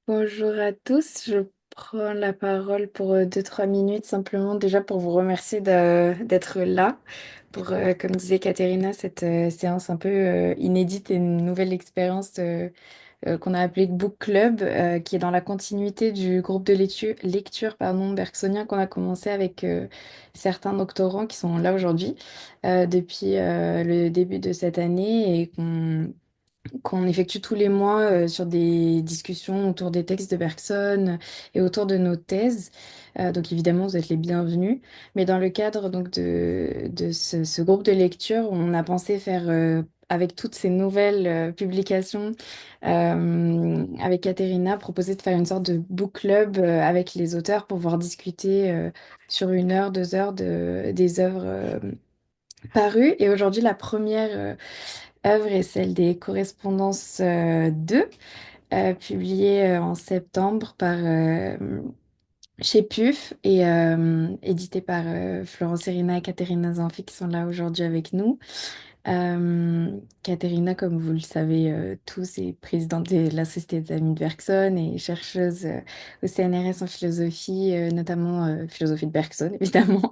Bonjour à tous, je prends la parole pour 2-3 minutes simplement déjà pour vous remercier d'être là pour, comme disait Katerina, cette séance un peu inédite et une nouvelle expérience qu'on a appelée Book Club, qui est dans la continuité du groupe de lecture bergsonien qu'on a commencé avec certains doctorants qui sont là aujourd'hui depuis le début de cette année et qu'on effectue tous les mois sur des discussions autour des textes de Bergson et autour de nos thèses. Donc évidemment, vous êtes les bienvenus. Mais dans le cadre donc de ce groupe de lecture, on a pensé faire, avec toutes ces nouvelles publications, avec Katerina, proposer de faire une sorte de book club avec les auteurs pour pouvoir discuter sur 1 heure, 2 heures des œuvres parues. Et aujourd'hui, la première œuvre est celle des Correspondances 2, publiée en septembre par chez PUF et édité par Florence Serena et Caterina Zanfi qui sont là aujourd'hui avec nous. Caterina, comme vous le savez tous, est présidente de la Société des Amis de Bergson et chercheuse au CNRS en philosophie, notamment philosophie de Bergson, évidemment.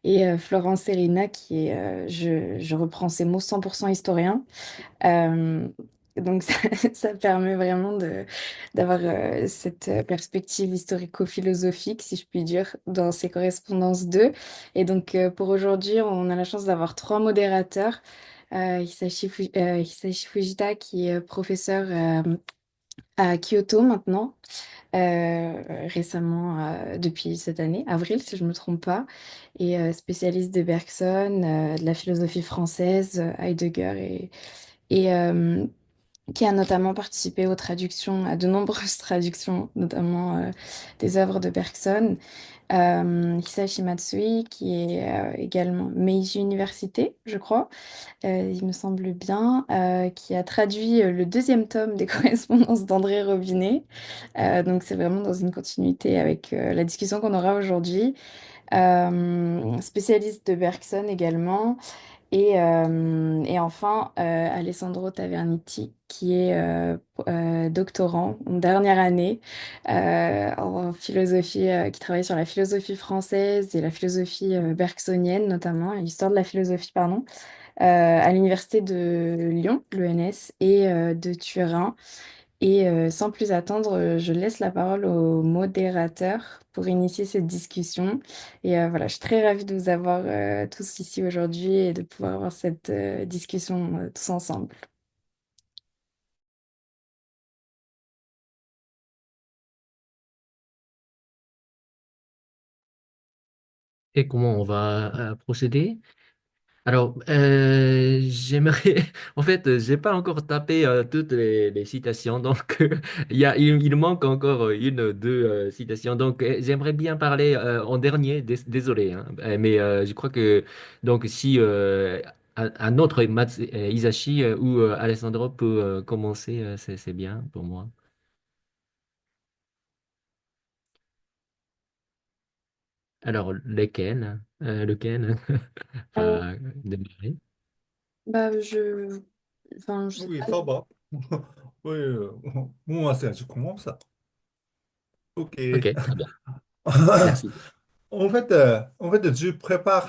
Et Florence Serena, qui est, je reprends ces mots, 100% historien. Euh, donc ça, ça permet vraiment d'avoir cette perspective historico-philosophique, si je puis dire, dans ces correspondances 2. Et donc pour aujourd'hui, on a la chance d'avoir 3 modérateurs. Hisashi Fujita, qui est professeur à Kyoto maintenant, récemment, depuis cette année, avril si je ne me trompe pas, et spécialiste de Bergson, de la philosophie française, Heidegger et qui a notamment participé aux traductions, à de nombreuses traductions, notamment des œuvres de Bergson. Hisashi Matsui, qui est également Meiji Université, je crois, il me semble bien, qui a traduit le deuxième tome des correspondances d'André Robinet. Donc c'est vraiment dans une continuité avec la discussion qu'on aura aujourd'hui. Spécialiste de Bergson également. Et enfin, Alessandro Taverniti, qui est doctorant en dernière année en philosophie, qui travaille sur la philosophie française et la philosophie bergsonienne, notamment, et l'histoire de la philosophie, pardon, à l'université de Lyon, l'ENS, et de Turin. Et sans plus attendre, je laisse la parole au modérateur pour initier cette discussion. Et voilà, je suis très ravie de vous avoir tous ici aujourd'hui et de pouvoir avoir cette discussion tous ensemble. Et comment on va procéder? Alors, j'aimerais, en fait, j'ai pas encore tapé toutes les citations, donc il manque encore une, deux citations. Donc, j'aimerais bien parler en dernier. Désolé, hein. Mais je crois que donc si un autre Isashi ou Alessandro peut commencer, c'est bien pour moi. Alors, lequel Euh, va démarrer? je sais Oui, pas. ça va. Oui, moi, je commence. Ok. Ok, très bien. Merci. En fait, je prépare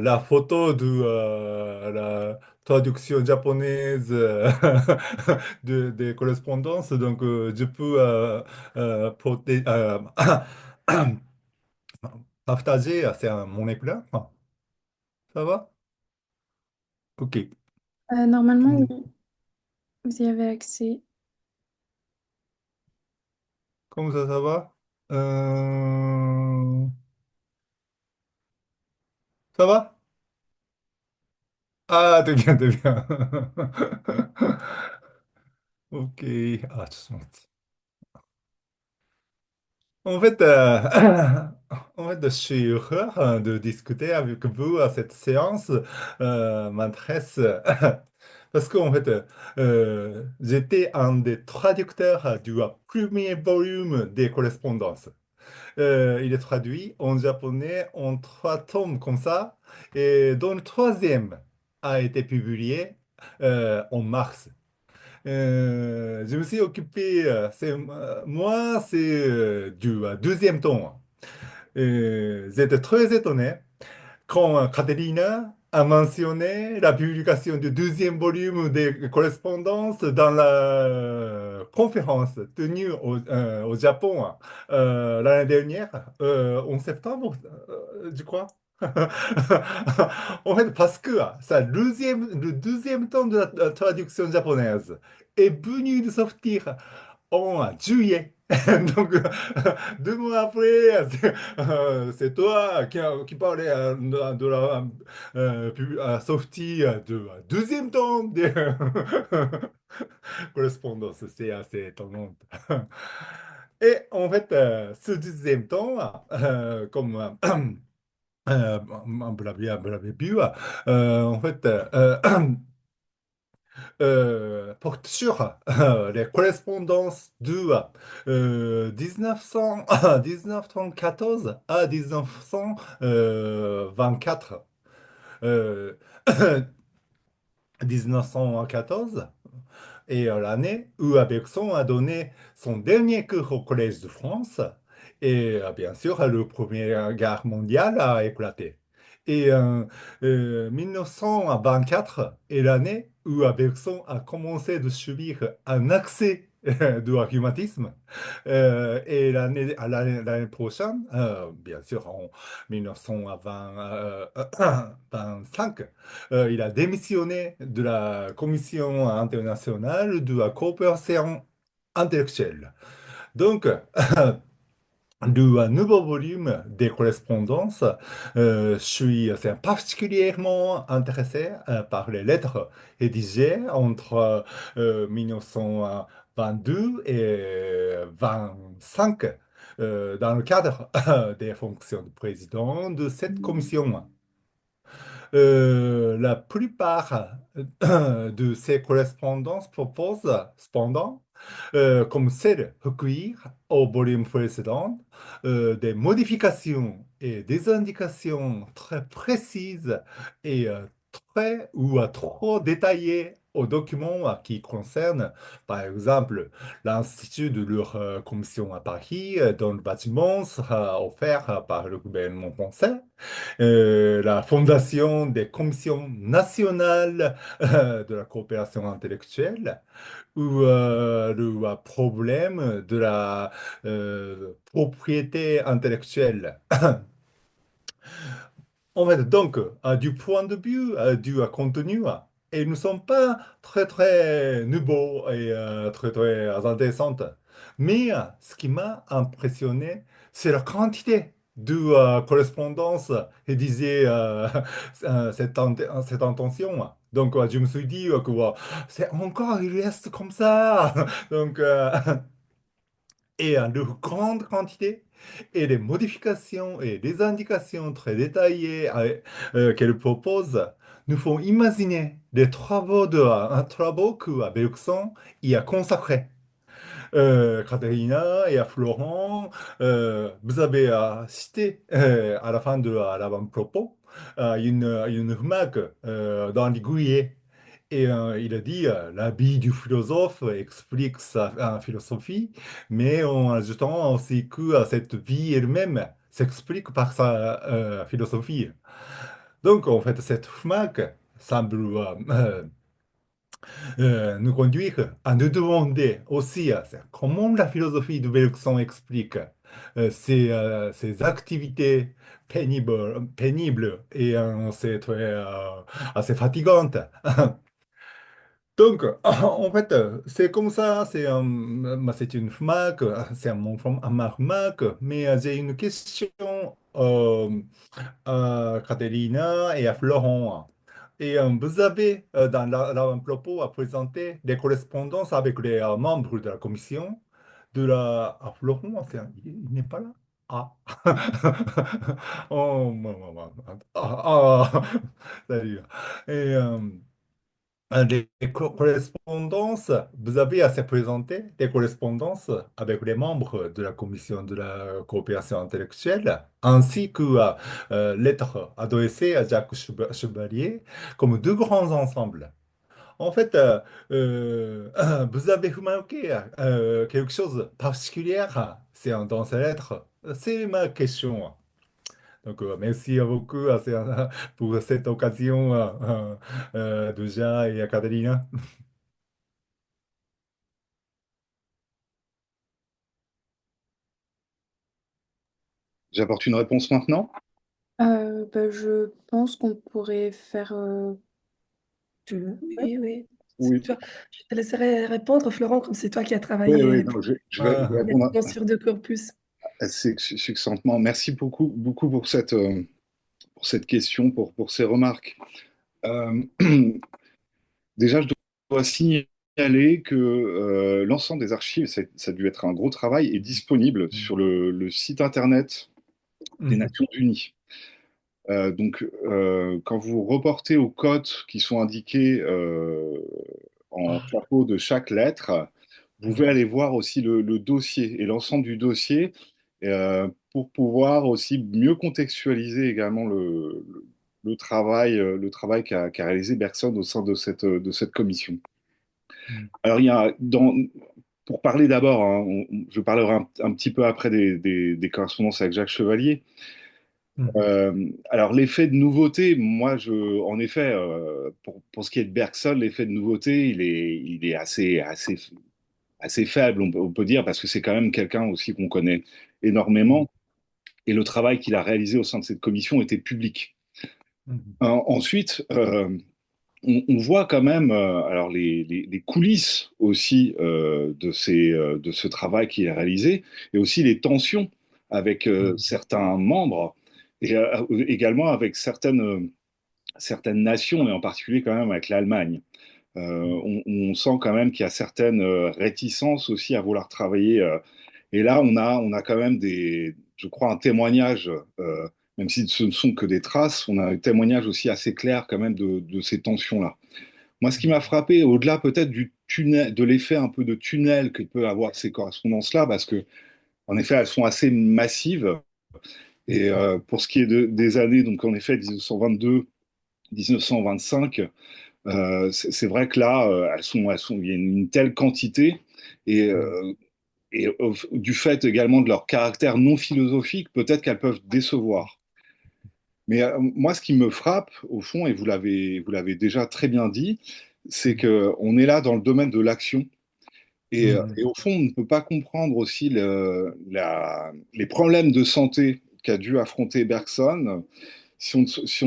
la photo de la traduction japonaise des correspondances. Donc, je peux partager mon écran. Ça va? Ok. Normalement, oui, vous y avez accès. Comme ça va? Euh, Ça va? Ah, t'es bien, t'es bien. Ok. Ah,ちょっと待って。En fait, en fait, je suis heureux de discuter avec vous à cette séance. M'intéresse parce qu'en fait, j'étais un des traducteurs du premier volume des correspondances. Il est traduit en japonais en 3 tomes comme ça, et dont le troisième a été publié en mars. Je me suis occupé, moi, c'est du deuxième tome. J'étais très étonné quand Caterina a mentionné la publication du deuxième volume des correspondances dans la conférence tenue au Japon l'année dernière, en septembre, je crois. En fait, parce que le deuxième tome de la traduction japonaise est venu de sortir en juillet. Donc, 2 mois après, c'est toi qui parlais de la sortie de deuxième tome de correspondance. C'est assez étonnant. Et en fait, ce deuxième tome, vous l'avez vu, en fait, porte sur les correspondances de 1900 1914 à 1924. Euh, 1914 est l'année où Bergson a donné son dernier cours au Collège de France. Et bien sûr, la Première Guerre mondiale a éclaté. Et 1924 est l'année où Bergson a commencé de subir un accès de rhumatisme. Et l'année prochaine, bien sûr en 1925, il a démissionné de la Commission internationale de la coopération intellectuelle. Donc, le nouveau volume des correspondances, je suis particulièrement intéressé par les lettres rédigées entre 1922 et 25 dans le cadre des fonctions de président de cette commission. La plupart de ces correspondances proposent cependant, comme celle recueillie au volume précédent, des modifications et des indications très précises et très ou trop détaillées aux documents qui concernent, par exemple, l'Institut de leur commission à Paris, dont le bâtiment sera offert par le gouvernement français, la fondation des commissions nationales de la coopération intellectuelle ou le problème de la propriété intellectuelle. En fait, donc, du point de vue du contenu, et nous ne sommes pas très, très nouveaux et très, très intéressantes. Mais ce qui m'a impressionné, c'est la quantité de correspondance rédigée cette intention. Donc, je me suis dit que c'est encore, il reste comme ça. Donc, et de grande quantité et les modifications et les indications très détaillées qu'elle propose nous font imaginer les travaux travaux que Bergson y a consacrés. Katharina et à Florent, vous avez cité à la fin de l'avant-propos une remarque dans l'Iguillet. Et il a dit, la vie du philosophe explique sa philosophie, mais en ajoutant aussi que cette vie elle-même s'explique par sa philosophie. Donc, en fait, cette remarque semble nous conduire à nous demander aussi c'est comment la philosophie de Bergson explique ces activités pénibles et assez fatigantes. Donc, en fait, c'est comme ça, c'est une remarque, c'est ma remarque, mais j'ai une question à Caterina et à Florent. Et vous avez, dans l'avant-propos, à présenter des correspondances avec les membres de la commission à Florent, il n'est pas là? Ah. Oh, salut. Et, correspondances, vous avez assez présenté des correspondances avec les membres de la commission de la coopération intellectuelle, ainsi que lettres adressées à Jacques Chevalier, comme deux grands ensembles. En fait, vous avez remarqué quelque chose de particulier dans ces lettres? C'est ma question. Donc, merci beaucoup pour cette occasion, Duja et Caterina. J'apporte une réponse maintenant? Bah, je pense qu'on pourrait faire... Tu veux? ouais. Oui, oui. Oui, Je te laisserai répondre, Florent, comme c'est toi qui as oui, oui, travaillé non, je vais répondre directement sur deux corpus. assez succinctement. Merci beaucoup, beaucoup pour cette question, pour ces remarques. Euh, Déjà, je dois signaler que l'ensemble des archives, ça a dû être un gros travail, est disponible sur le site internet des Mhm. Nations Unies. Quand vous reportez aux codes qui sont indiqués en chapeau de chaque lettre, vous pouvez aller voir aussi le dossier et l'ensemble du dossier pour pouvoir aussi mieux contextualiser également le travail qu'a réalisé Bergson au sein de cette commission. Alors, pour parler d'abord, hein, je parlerai un petit peu après des correspondances avec Jacques Chevalier. Mhm. Alors, l'effet de nouveauté, moi, en effet, pour ce qui est de Bergson, l'effet de nouveauté, il est assez faible, on peut dire, parce que c'est quand même quelqu'un aussi qu'on connaît énormément, et le travail qu'il a réalisé au sein de cette commission était public. Mhm. Ensuite, on voit quand même alors les coulisses aussi de ce travail qu'il a réalisé, et aussi les tensions avec Mhm. certains membres, et également avec certaines nations, et en particulier quand même avec l'Allemagne. On sent quand même qu'il y a certaines réticences aussi à vouloir travailler. Et là, on a quand même je crois, un témoignage, même si ce ne sont que des traces, on a un témoignage aussi assez clair quand même de ces tensions-là. Moi, ce qui m'a frappé, au-delà peut-être du tunnel, de l'effet un peu de tunnel que peut avoir ces correspondances-là, parce que en effet, elles sont assez massives. Et pour ce qui est des années, donc en effet, 1922, 1925. C'est vrai que là, il y a une telle quantité et, du fait également de leur caractère non philosophique, peut-être qu'elles peuvent décevoir. Mais moi, ce qui me frappe, au fond, et vous l'avez déjà très bien dit, c'est que on est là dans le domaine de l'action. Mhm. Et au fond, on ne peut pas comprendre aussi les problèmes de santé qu'a dû affronter Bergson si on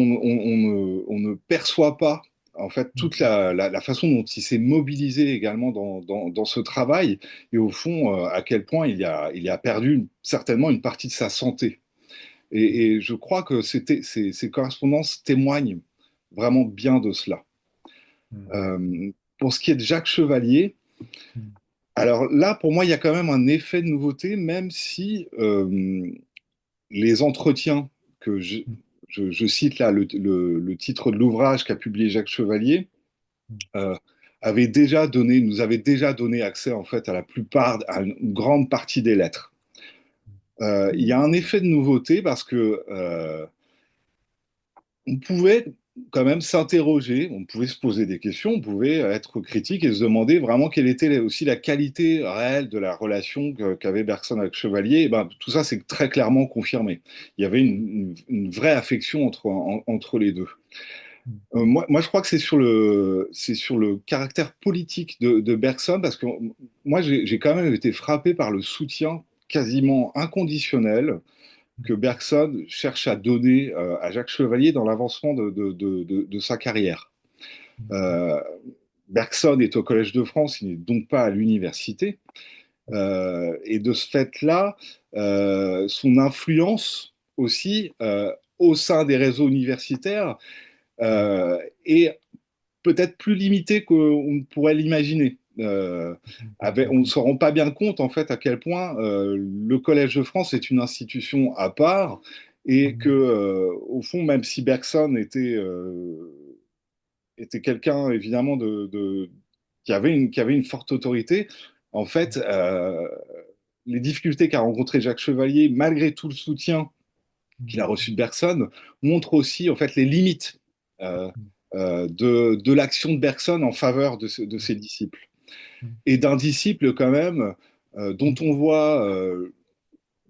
ne perçoit pas en fait toute la façon dont il s'est mobilisé également dans ce travail, et au fond à quel point il a perdu certainement une partie de sa santé. Et je crois que ces correspondances témoignent vraiment bien de cela. Mhm. Euh, pour ce qui est de Jacques Chevalier, Mhm. alors là, pour moi, il y a quand même un effet de nouveauté, même si les entretiens que je cite là, le titre de l'ouvrage qu'a publié Jacques Chevalier, euh, nous avait déjà donné accès en fait à la plupart, à une grande partie des lettres. Il y a un effet de nouveauté parce que on pouvait quand même s'interroger, on pouvait se poser des questions, on pouvait être critique et se demander vraiment quelle était aussi la qualité réelle de la relation qu'avait Bergson avec Chevalier. Et ben, tout ça, c'est très clairement confirmé. Il y avait une vraie affection entre les deux. Je crois que c'est sur le caractère politique de Bergson, parce que moi, j'ai quand même été frappé par le soutien quasiment inconditionnel que Bergson cherche à donner à Jacques Chevalier dans l'avancement de sa carrière. Euh, Bergson est au Collège de France, il n'est donc pas à l'université. Et de ce fait-là, son influence aussi au sein des réseaux universitaires est peut-être plus limitée qu'on pourrait l'imaginer. On ne se rend pas bien compte en fait à quel point le Collège de France est une institution à part, et que au fond, même si Bergson était quelqu'un évidemment qui avait une forte autorité, en fait, les difficultés qu'a rencontré Jacques Chevalier, malgré tout le soutien qu'il a reçu de Bergson, montrent aussi en fait les limites de l'action de Bergson en faveur de ses disciples. Et d'un disciple quand même dont on voit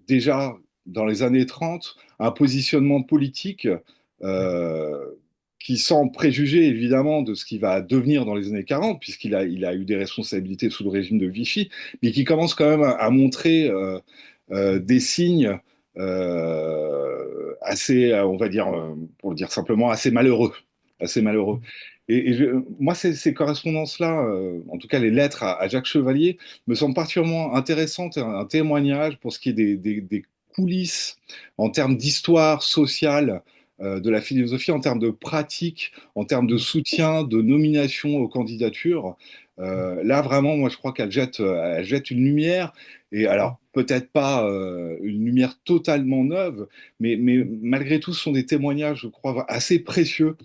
déjà dans les années 30 un positionnement politique euh, qui, sans préjuger évidemment de ce qui va devenir dans les années 40, il a eu des responsabilités sous le régime de Vichy, mais qui commence quand même à montrer des signes assez, on va dire, pour le dire simplement, assez malheureux. Assez malheureux. Moi, ces correspondances-là, en tout cas les lettres à Jacques Chevalier, me semblent particulièrement intéressantes, un témoignage pour ce qui est des coulisses en termes d'histoire sociale de la philosophie, en termes de pratique, en termes de soutien, de nomination aux candidatures. Là, vraiment, moi, je crois elle jette une lumière, et alors peut-être pas une lumière totalement neuve, mais malgré tout, ce sont des témoignages, je crois, assez précieux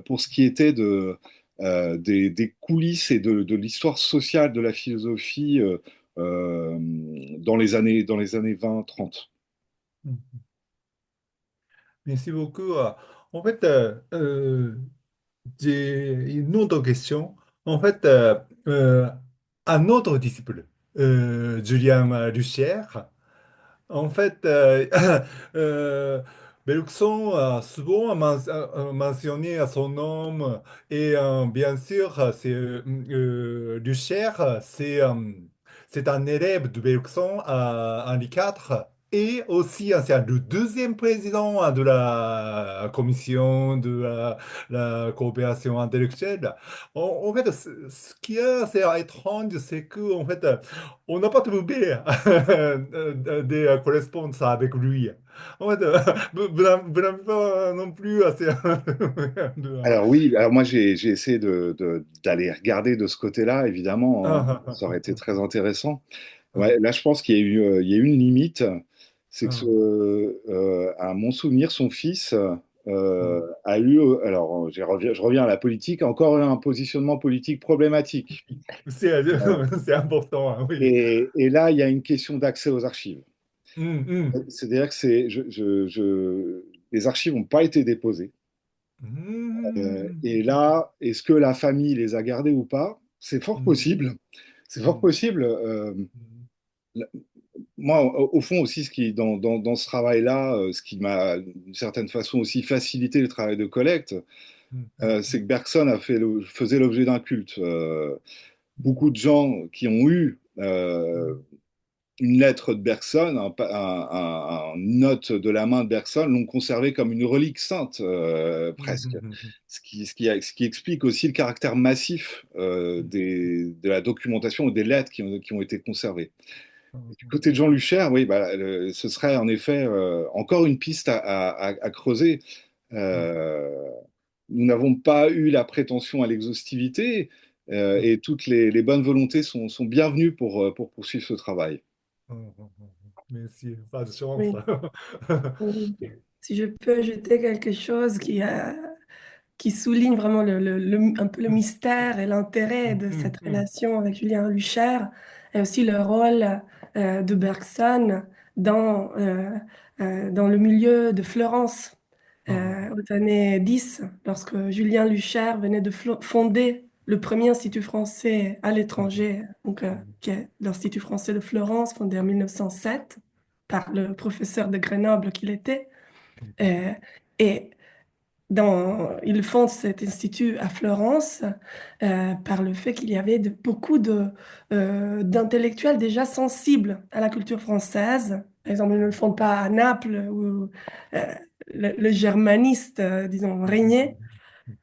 pour ce qui était des coulisses et de l'histoire sociale de la philosophie dans les années 20-30. Merci beaucoup. En fait, j'ai une autre question. En fait, un autre disciple, Julien Lucher, en fait, euh, Bergson a souvent mentionné son nom et bien sûr, Lucher, c'est un élève de Bergson à Henri IV et aussi c'est le deuxième président de la commission de la coopération intellectuelle. En fait, ce qui est assez étrange, c'est que en fait, on n'a pas trouvé des correspondances avec lui. En fait, vous n'avez pas non plus assez de... Alors oui, alors moi j'ai essayé d'aller regarder de ce côté-là, évidemment, hein. Ça aurait été très intéressant. Ouais, là, je pense qu'il y a eu, il y a eu une limite, c'est que, à mon souvenir, son fils a eu, alors je reviens à la politique, encore un positionnement politique problématique. C'est Euh, c'est important, hein, oui. et là, il y a une question d'accès aux archives. Hum. C'est-à-dire que les archives n'ont pas été déposées. Et Hum. là, est-ce que la famille les a gardées ou pas? C'est fort Hum. possible. C'est fort Hum. possible. La- Moi, au fond aussi, ce qui, dans ce travail-là, ce qui m'a d'une certaine façon aussi facilité le travail de collecte, c'est que Bergson faisait l'objet d'un culte. Beaucoup de gens qui ont eu une lettre de Bergson, une note de la main de Bergson, l'ont conservé comme une relique sainte, presque. Ce qui explique aussi le caractère massif de la documentation ou des lettres qui ont été conservées. Du côté de Jean Lucher, oui, bah, ce serait en effet encore une piste à creuser. Euh, Nous n'avons pas eu la prétention à l'exhaustivité et toutes les bonnes volontés sont bienvenues pour poursuivre ce travail. Merci, pas de chance. Oui. Si je peux ajouter quelque chose qui souligne vraiment un peu le mystère et l'intérêt de cette relation avec Julien Lucher, et aussi le rôle de Bergson dans le milieu de Florence aux années 10, lorsque Julien Lucher venait de fonder le premier institut français à l'étranger, donc, qui est l'Institut français de Florence, fondé en 1907 par le professeur de Grenoble qu'il était. Euh, et il fonde cet institut à Florence par le fait qu'il y avait beaucoup d'intellectuels déjà sensibles à la culture française. Par exemple, il ne le fonde pas à Naples où euh, le germaniste, disons, régnait.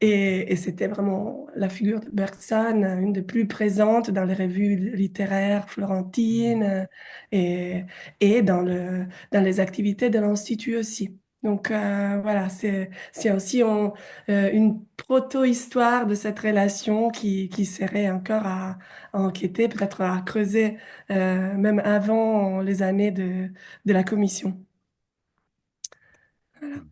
Et c'était vraiment la figure de Bergson, une des plus présentes dans les revues littéraires florentines et, et dans les activités de l'Institut aussi. Donc voilà, c'est aussi une proto-histoire de cette relation qui serait encore à enquêter, peut-être à creuser même avant les années de la commission. Voilà.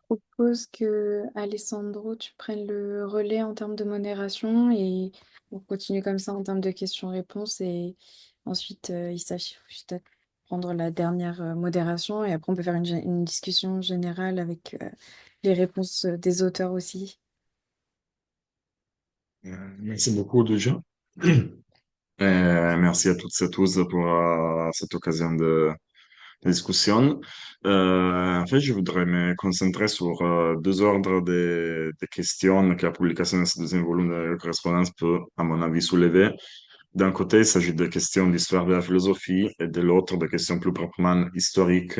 Propose que Alessandro, tu prennes le relais en termes de modération et on continue comme ça en termes de questions-réponses et ensuite il s'affiche. prendre la dernière modération et après on peut faire une discussion générale avec les réponses des auteurs aussi. Merci beaucoup déjà. Merci à toutes et à tous pour cette occasion de discussion. En fait, je voudrais me concentrer sur deux ordres de questions que la publication de ce deuxième volume de la correspondance peut, à mon avis, soulever. D'un côté, il s'agit de questions d'histoire de la philosophie et de l'autre, de questions plus proprement historiques.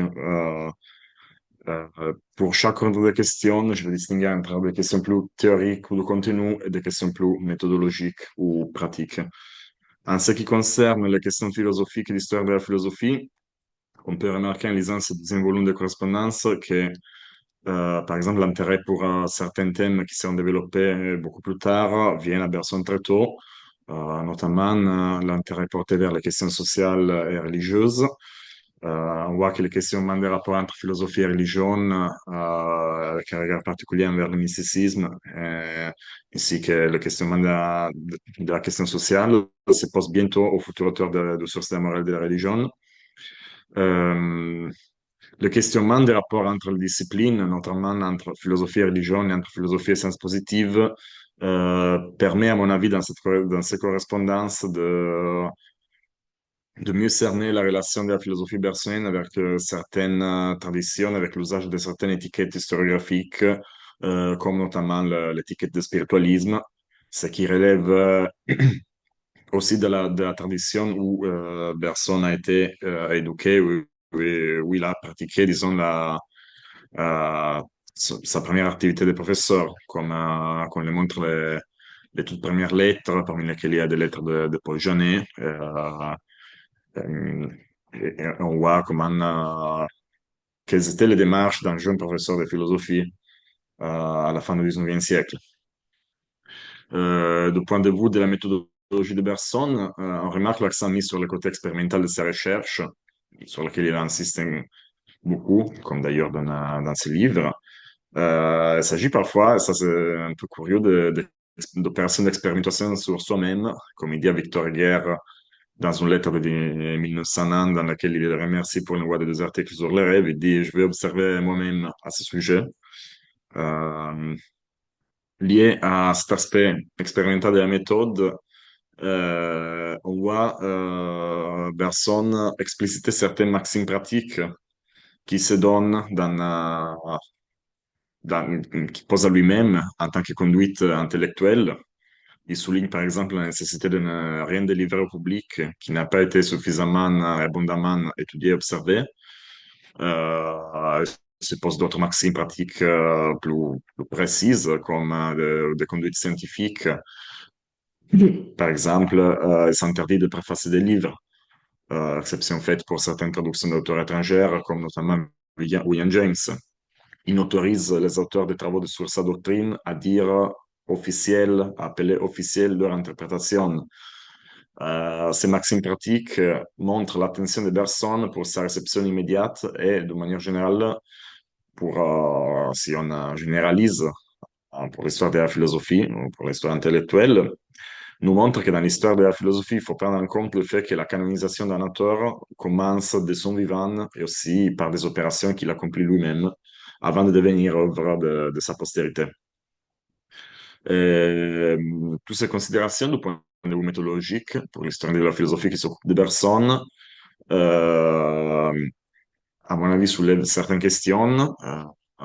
Pour chaque ordre de questions, je vais distinguer entre des questions plus théoriques ou de contenu et des questions plus méthodologiques ou pratiques. En ce qui concerne les questions philosophiques et l'histoire de la philosophie, on peut remarquer en lisant ce deuxième volume de correspondance que, par exemple, l'intérêt pour certains thèmes qui seront développés beaucoup plus tard vient à Bergson très tôt, notamment l'intérêt porté vers les questions sociales et religieuses. On voit que les questionnements des rapports entre philosophie et religion, avec un regard particulier envers le mysticisme, ainsi que le questionnement de la question sociale, se pose bientôt au futur auteur de Sources de la morale de la religion. Euh, le questionnement des rapports entre les disciplines, notamment entre philosophie et religion et entre philosophie et sciences positives, permet, à mon avis, dans ces correspondances, de mieux cerner la relation de la philosophie bergsonienne avec certaines traditions, avec l'usage de certaines étiquettes historiographiques, comme notamment l'étiquette de spiritualisme, ce qui relève aussi de la tradition où Bergson a été éduqué, où il a pratiqué, disons, euh, sa première activité de professeur, comme le montrent les toutes premières lettres, parmi lesquelles il y a des lettres de Paul Janet. Euh, et on voit comment, quelles étaient les démarches d'un jeune professeur de philosophie à la fin du 19e siècle. Du point de vue de la méthodologie de Bergson, on remarque l'accent mis sur le côté expérimental de ses recherches, sur lequel il insiste beaucoup, comme d'ailleurs dans ses livres. Il s'agit parfois, ça c'est un peu curieux, d'opérations d'expérimentation sur soi-même, comme il dit à Victor Guerre dans une lettre de 1901 dans laquelle il le remercie pour l'envoi de deux articles sur les rêves. Il dit, je vais observer moi-même à ce sujet. Euh, Lié à cet aspect expérimental de la méthode, on voit Bergson expliciter certaines maximes pratiques qui se donnent qui pose à lui-même en tant que conduite intellectuelle. Il souligne par exemple la nécessité de ne rien délivrer au public qui n'a pas été suffisamment abondamment étudié et observé. Il se pose d'autres maximes pratiques plus précises, comme de conduite scientifique. Par exemple, il s'interdit de préfacer des livres, exception faite pour certaines traductions d'auteurs étrangères, comme notamment William James. Il autorise les auteurs des travaux sur sa doctrine à dire officiel, à appeler officiel leur interprétation. Ces maximes pratiques montrent l'attention de Bergson pour sa réception immédiate et, de manière générale, si on généralise pour l'histoire de la philosophie ou pour l'histoire intellectuelle, nous montre que dans l'histoire de la philosophie, il faut prendre en compte le fait que la canonisation d'un auteur commence de son vivant et aussi par des opérations qu'il accomplit lui-même avant de devenir œuvre de sa postérité. Toutes ces considérations du point de vue méthodologique pour l'histoire de la philosophie qui s'occupe de Bergson, euh, à mon avis, soulèvent certaines questions.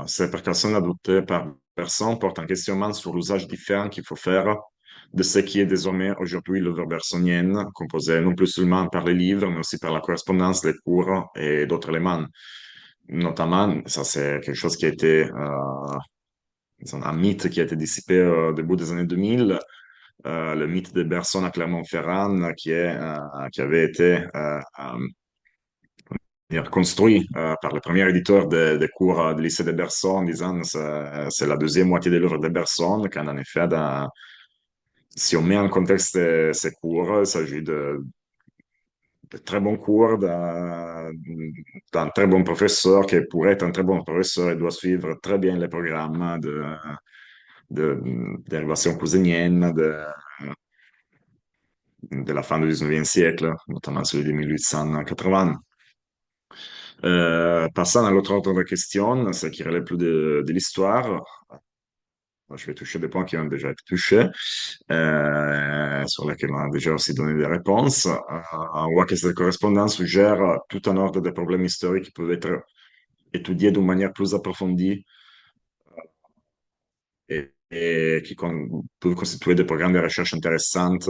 Ces précautions adoptées par Bergson portent un questionnement sur l'usage différent qu'il faut faire de ce qui est désormais aujourd'hui l'œuvre bergsonienne, composée non plus seulement par les livres, mais aussi par la correspondance, les cours et d'autres éléments. Notamment, ça c'est quelque chose qui a été un mythe qui a été dissipé au début des années 2000, le mythe de Bergson à Clermont-Ferrand, qui avait été construit par le premier éditeur des cours du lycée de Bergson, en disant que c'est la deuxième moitié de l'œuvre de Bergson, quand en effet, si on met en contexte ces cours, il s'agit de très bons cours d'un très bon professeur qui, pour être un très bon professeur, il doit suivre très bien les programmes de dérivation cousinienne de la fin du 19e siècle, notamment celui de 1880. Passant à l'autre ordre de questions, ce qui relève plus de l'histoire, je vais toucher des points qui ont déjà été touchés, sur lesquels on a déjà aussi donné des réponses. On voit que cette correspondance suggère tout un ordre de problèmes historiques qui peuvent être étudiés d'une manière plus approfondie et qui peuvent constituer des programmes de recherche intéressantes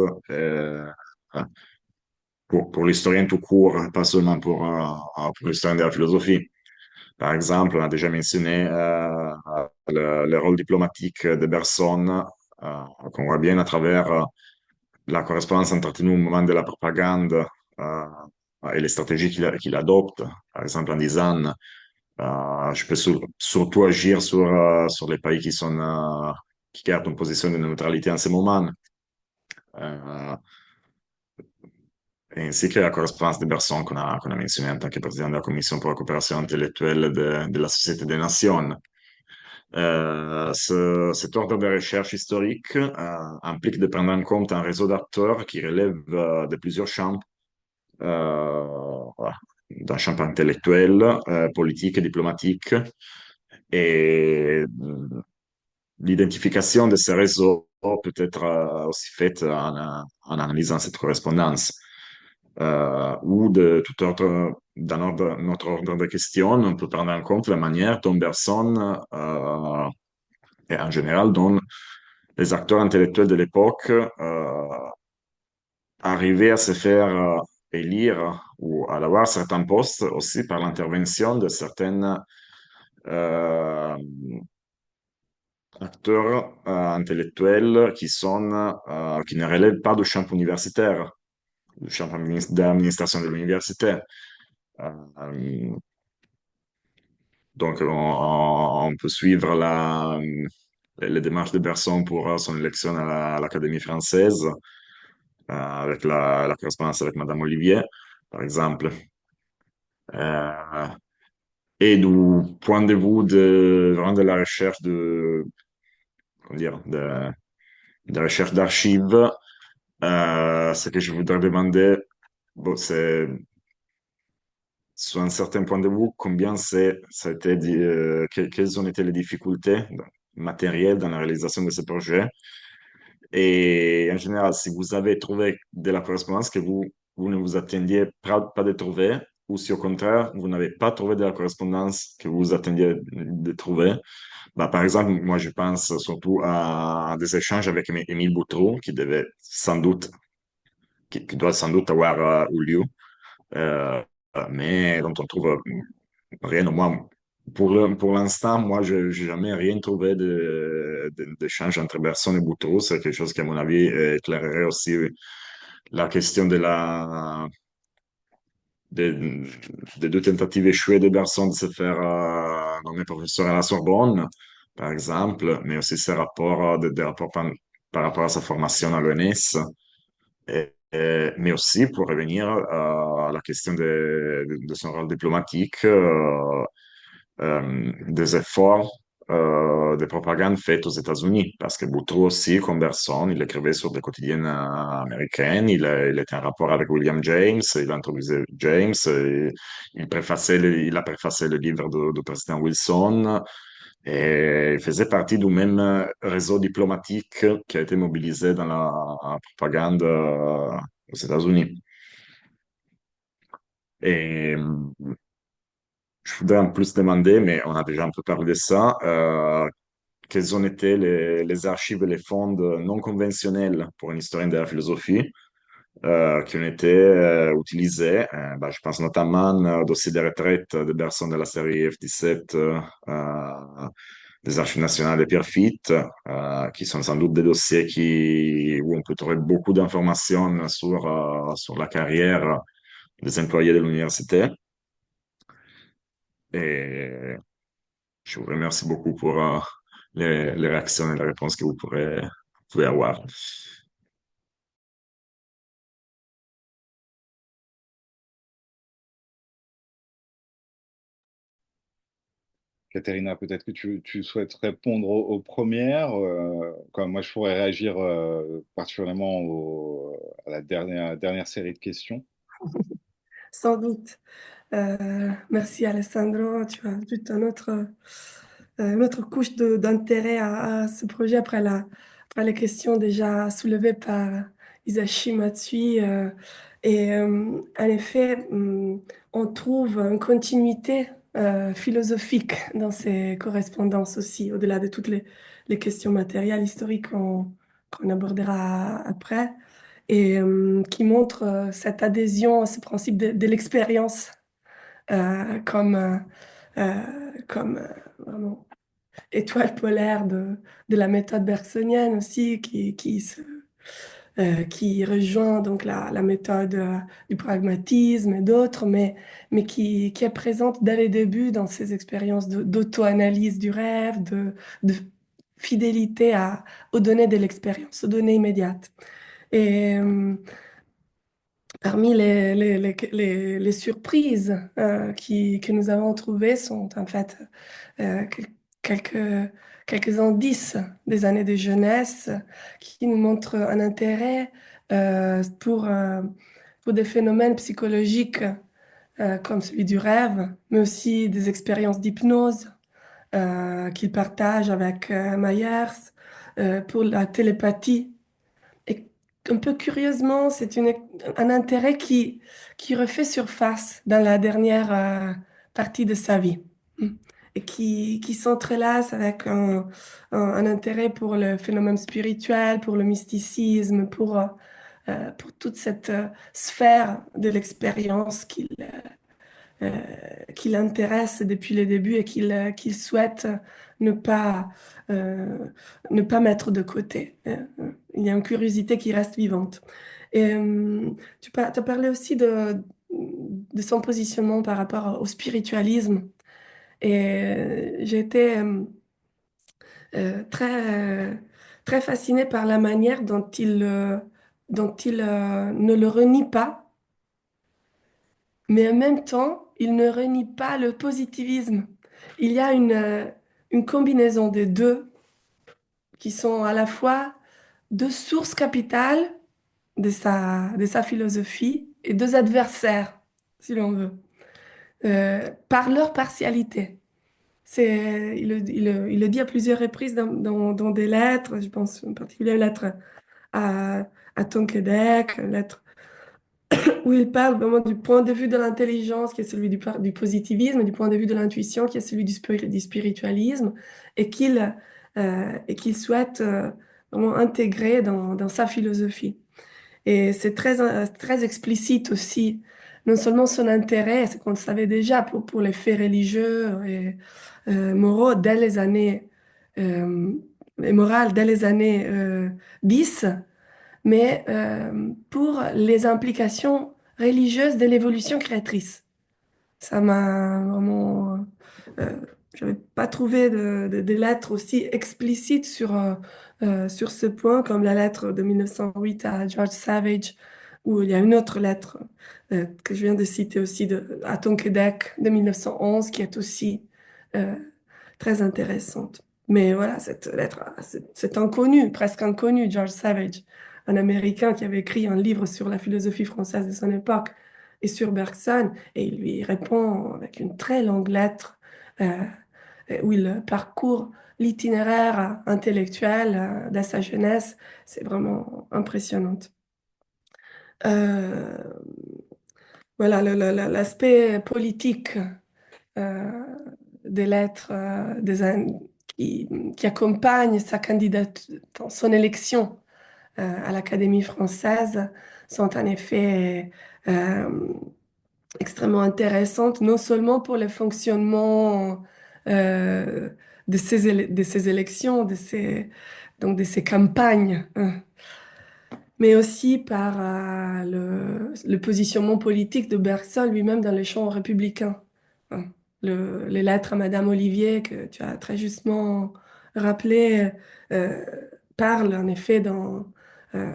pour l'historien tout court, pas seulement pour l'historien de la philosophie. Par exemple, on a déjà mentionné le rôle diplomatique de Bergson, qu'on voit bien à travers la correspondance entretenue au moment de la propagande euh, et les stratégies qu'il adopte. Par exemple, en disant, je peux surtout agir sur les pays qui gardent une position de neutralité en ce moment. Euh, ainsi que la correspondance de Bergson qu'on a mentionnée en tant que président de la Commission pour la coopération intellectuelle de la Société des Nations. Cet ordre de recherche historique implique de prendre en compte un réseau d'acteurs qui relèvent de plusieurs champs, voilà, d'un champ intellectuel, politique et diplomatique. Et l'identification de ces réseaux peut être aussi faite en analysant cette correspondance. Ou de tout autre, notre ordre de questions, on peut prendre en compte la manière dont Bergson et en général dont les acteurs intellectuels de l'époque arrivaient à se faire élire ou à avoir certains postes aussi par l'intervention de certains euh, acteurs intellectuels qui ne relèvent pas du champ universitaire, du champ d'administration de l'université. Euh, donc, on peut suivre les démarches de Bergson pour son élection à l'Académie française, avec la correspondance avec Madame Olivier, par exemple. Euh, et du point de vue vraiment de la recherche comment dire, de recherche d'archives, ce que je voudrais demander, bon, c'est, sur un certain point de vue, quelles ont été les difficultés matérielles dans la réalisation de ce projet. Et en général, si vous avez trouvé de la correspondance que vous ne vous attendiez pas de trouver, ou si au contraire, vous n'avez pas trouvé de la correspondance que vous attendiez de trouver, bah, par exemple, moi, je pense surtout à des échanges avec Émile Boutreau, qui doit sans doute avoir eu lieu, euh, mais dont on trouve rien, au moins. Pour l'instant, moi, je n'ai jamais rien trouvé d'échange entre Bergson et Boutreau. C'est quelque chose qui, à mon avis, éclairerait aussi la question des, des deux tentatives échouées de Bergson de se faire nommer professeur à la Sorbonne, par exemple, mais aussi ses rapports, des rapports par rapport à sa formation à l'ENS, mais aussi pour revenir à la question de son rôle diplomatique, des efforts de propagande faits aux États-Unis, parce que Boutros aussi, comme Bergson, il écrivait sur des quotidiennes américaines, il était en rapport avec William James, il introduisait James, il a préfacé le livre du président Wilson, et il faisait partie du même réseau diplomatique qui a été mobilisé dans la propagande aux États-Unis. Et je voudrais en plus demander, mais on a déjà un peu parlé de ça, quels ont été les archives et les fonds non conventionnels pour un historien de la philosophie qui ont été utilisés. Ben, je pense notamment au dossier de retraite de personnes de la série F-17 des Archives nationales de Pierre Fitt, qui sont sans doute des dossiers où on peut trouver beaucoup d'informations sur la carrière des employés de l'université. Et je vous remercie beaucoup pour les réactions et les réponses que pouvez avoir. Katerina, peut-être que tu souhaites répondre aux premières. Comme moi, je pourrais réagir particulièrement à la dernière série de questions. Sans doute. Merci Alessandro, tu as toute une autre couche d'intérêt à ce projet après les questions déjà soulevées par Isashi Matsui. En effet, on trouve une continuité philosophique dans ces correspondances aussi, au-delà de toutes les questions matérielles, historiques qu'on abordera après, et qui montre cette adhésion à ce principe de l'expérience euh, comme, euh, comme vraiment étoile polaire de la méthode bergsonienne aussi, qui rejoint donc la méthode du pragmatisme et d'autres, mais qui est présente dès les débuts dans ces expériences d'auto-analyse du rêve, de fidélité aux données de l'expérience, aux données immédiates. Et parmi les surprises que nous avons trouvées sont en fait euh, quel- quelques, quelques indices des années de jeunesse qui nous montrent un intérêt pour des phénomènes psychologiques comme celui du rêve, mais aussi des expériences d'hypnose qu'il partage avec Myers, pour la télépathie. Et un peu curieusement, un intérêt qui refait surface dans la dernière partie de sa vie. Mm. Et qui s'entrelace avec un intérêt pour le phénomène spirituel, pour le mysticisme, pour toute cette sphère de l'expérience euh, qui l'intéresse depuis le début et qu'il souhaite ne pas, euh, ne pas mettre de côté. Il y a une curiosité qui reste vivante. Et as parlé aussi de son positionnement par rapport au spiritualisme. Et j'ai été très fascinée par la manière dont il ne le renie pas, mais en même temps, il ne renie pas le positivisme. Il y a une combinaison des deux qui sont à la fois deux sources capitales de sa philosophie et deux adversaires, si l'on veut, par leur partialité. Il le dit à plusieurs reprises dans des lettres, je pense en particulier une lettre à, à Tonkedek, une lettre où il parle vraiment du point de vue de l'intelligence, qui est celui du positivisme, et du point de vue de l'intuition, qui est celui du spiritualisme, et qu'il souhaite vraiment intégrer dans sa philosophie. Et c'est très explicite aussi, non seulement son intérêt, c'est qu'on le savait déjà pour les faits religieux et moraux euh, et morales dès les années 10, mais pour les implications religieuses de l'évolution créatrice. Ça m'a vraiment... euh, j'avais pas trouvé de lettres aussi explicites sur ce point, comme la lettre de 1908 à George Savage, où il y a une autre lettre que je viens de citer aussi à Tonkedek de 1911, qui est aussi euh, très intéressante. Mais voilà, cette lettre, c'est inconnu, presque inconnu, George Savage, un Américain qui avait écrit un livre sur la philosophie française de son époque et sur Bergson, et il lui répond avec une très longue lettre euh, où il parcourt l'itinéraire intellectuel de sa jeunesse. C'est vraiment impressionnant. Euh, voilà, l'aspect politique euh, des lettres qui, qui accompagnent sa candidature, son élection à l'Académie française sont en effet extrêmement intéressantes, non seulement pour le fonctionnement euh, de ces élections, donc de ces campagnes, hein, mais aussi par le positionnement politique de Bergson lui-même dans les champs républicains. Hein. Les lettres à Madame Olivier, que tu as très justement rappelé, euh, parlent en effet euh,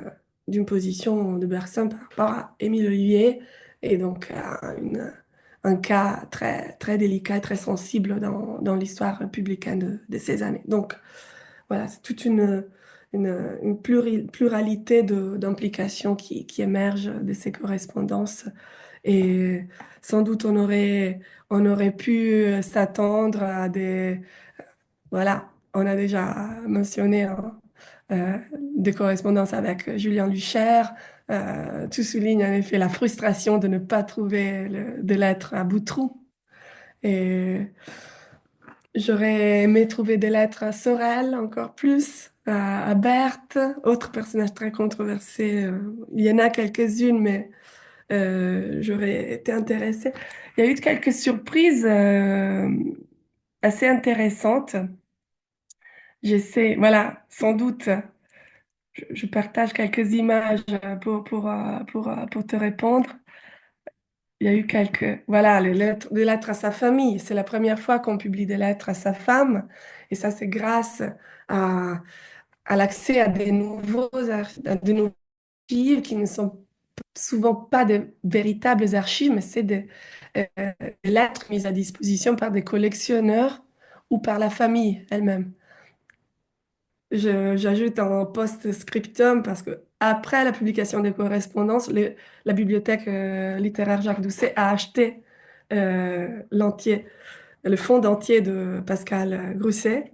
d'une position de Bergson par rapport à Émile Olivier, et donc à un cas très délicat, très sensible dans l'histoire républicaine de ces années. Donc voilà, c'est toute une pluralité d'implications qui émergent de ces correspondances Et sans doute on aurait pu s'attendre à des... Voilà, on a déjà mentionné hein, des correspondances avec Julien Lucher. Tout souligne en effet la frustration de ne pas trouver de lettres à Boutroux. Et j'aurais aimé trouver des lettres à Sorel encore plus, à Berthe, autre personnage très controversé. Il y en a quelques-unes, mais j'aurais été intéressée. Il y a eu quelques surprises assez intéressantes. J'essaie, voilà, sans doute, je partage quelques images pour te répondre. Il y a eu quelques, voilà, des lettres à sa famille. C'est la première fois qu'on publie des lettres à sa femme. Et ça, c'est grâce à, à l'accès à à de nouveaux archives qui ne sont souvent pas de véritables archives, mais c'est euh, des lettres mises à disposition par des collectionneurs ou par la famille elle-même. J'ajoute un post-scriptum parce que après la publication des correspondances, la bibliothèque littéraire Jacques Doucet a acheté l'entier, le fonds entier de Pascal Grousset,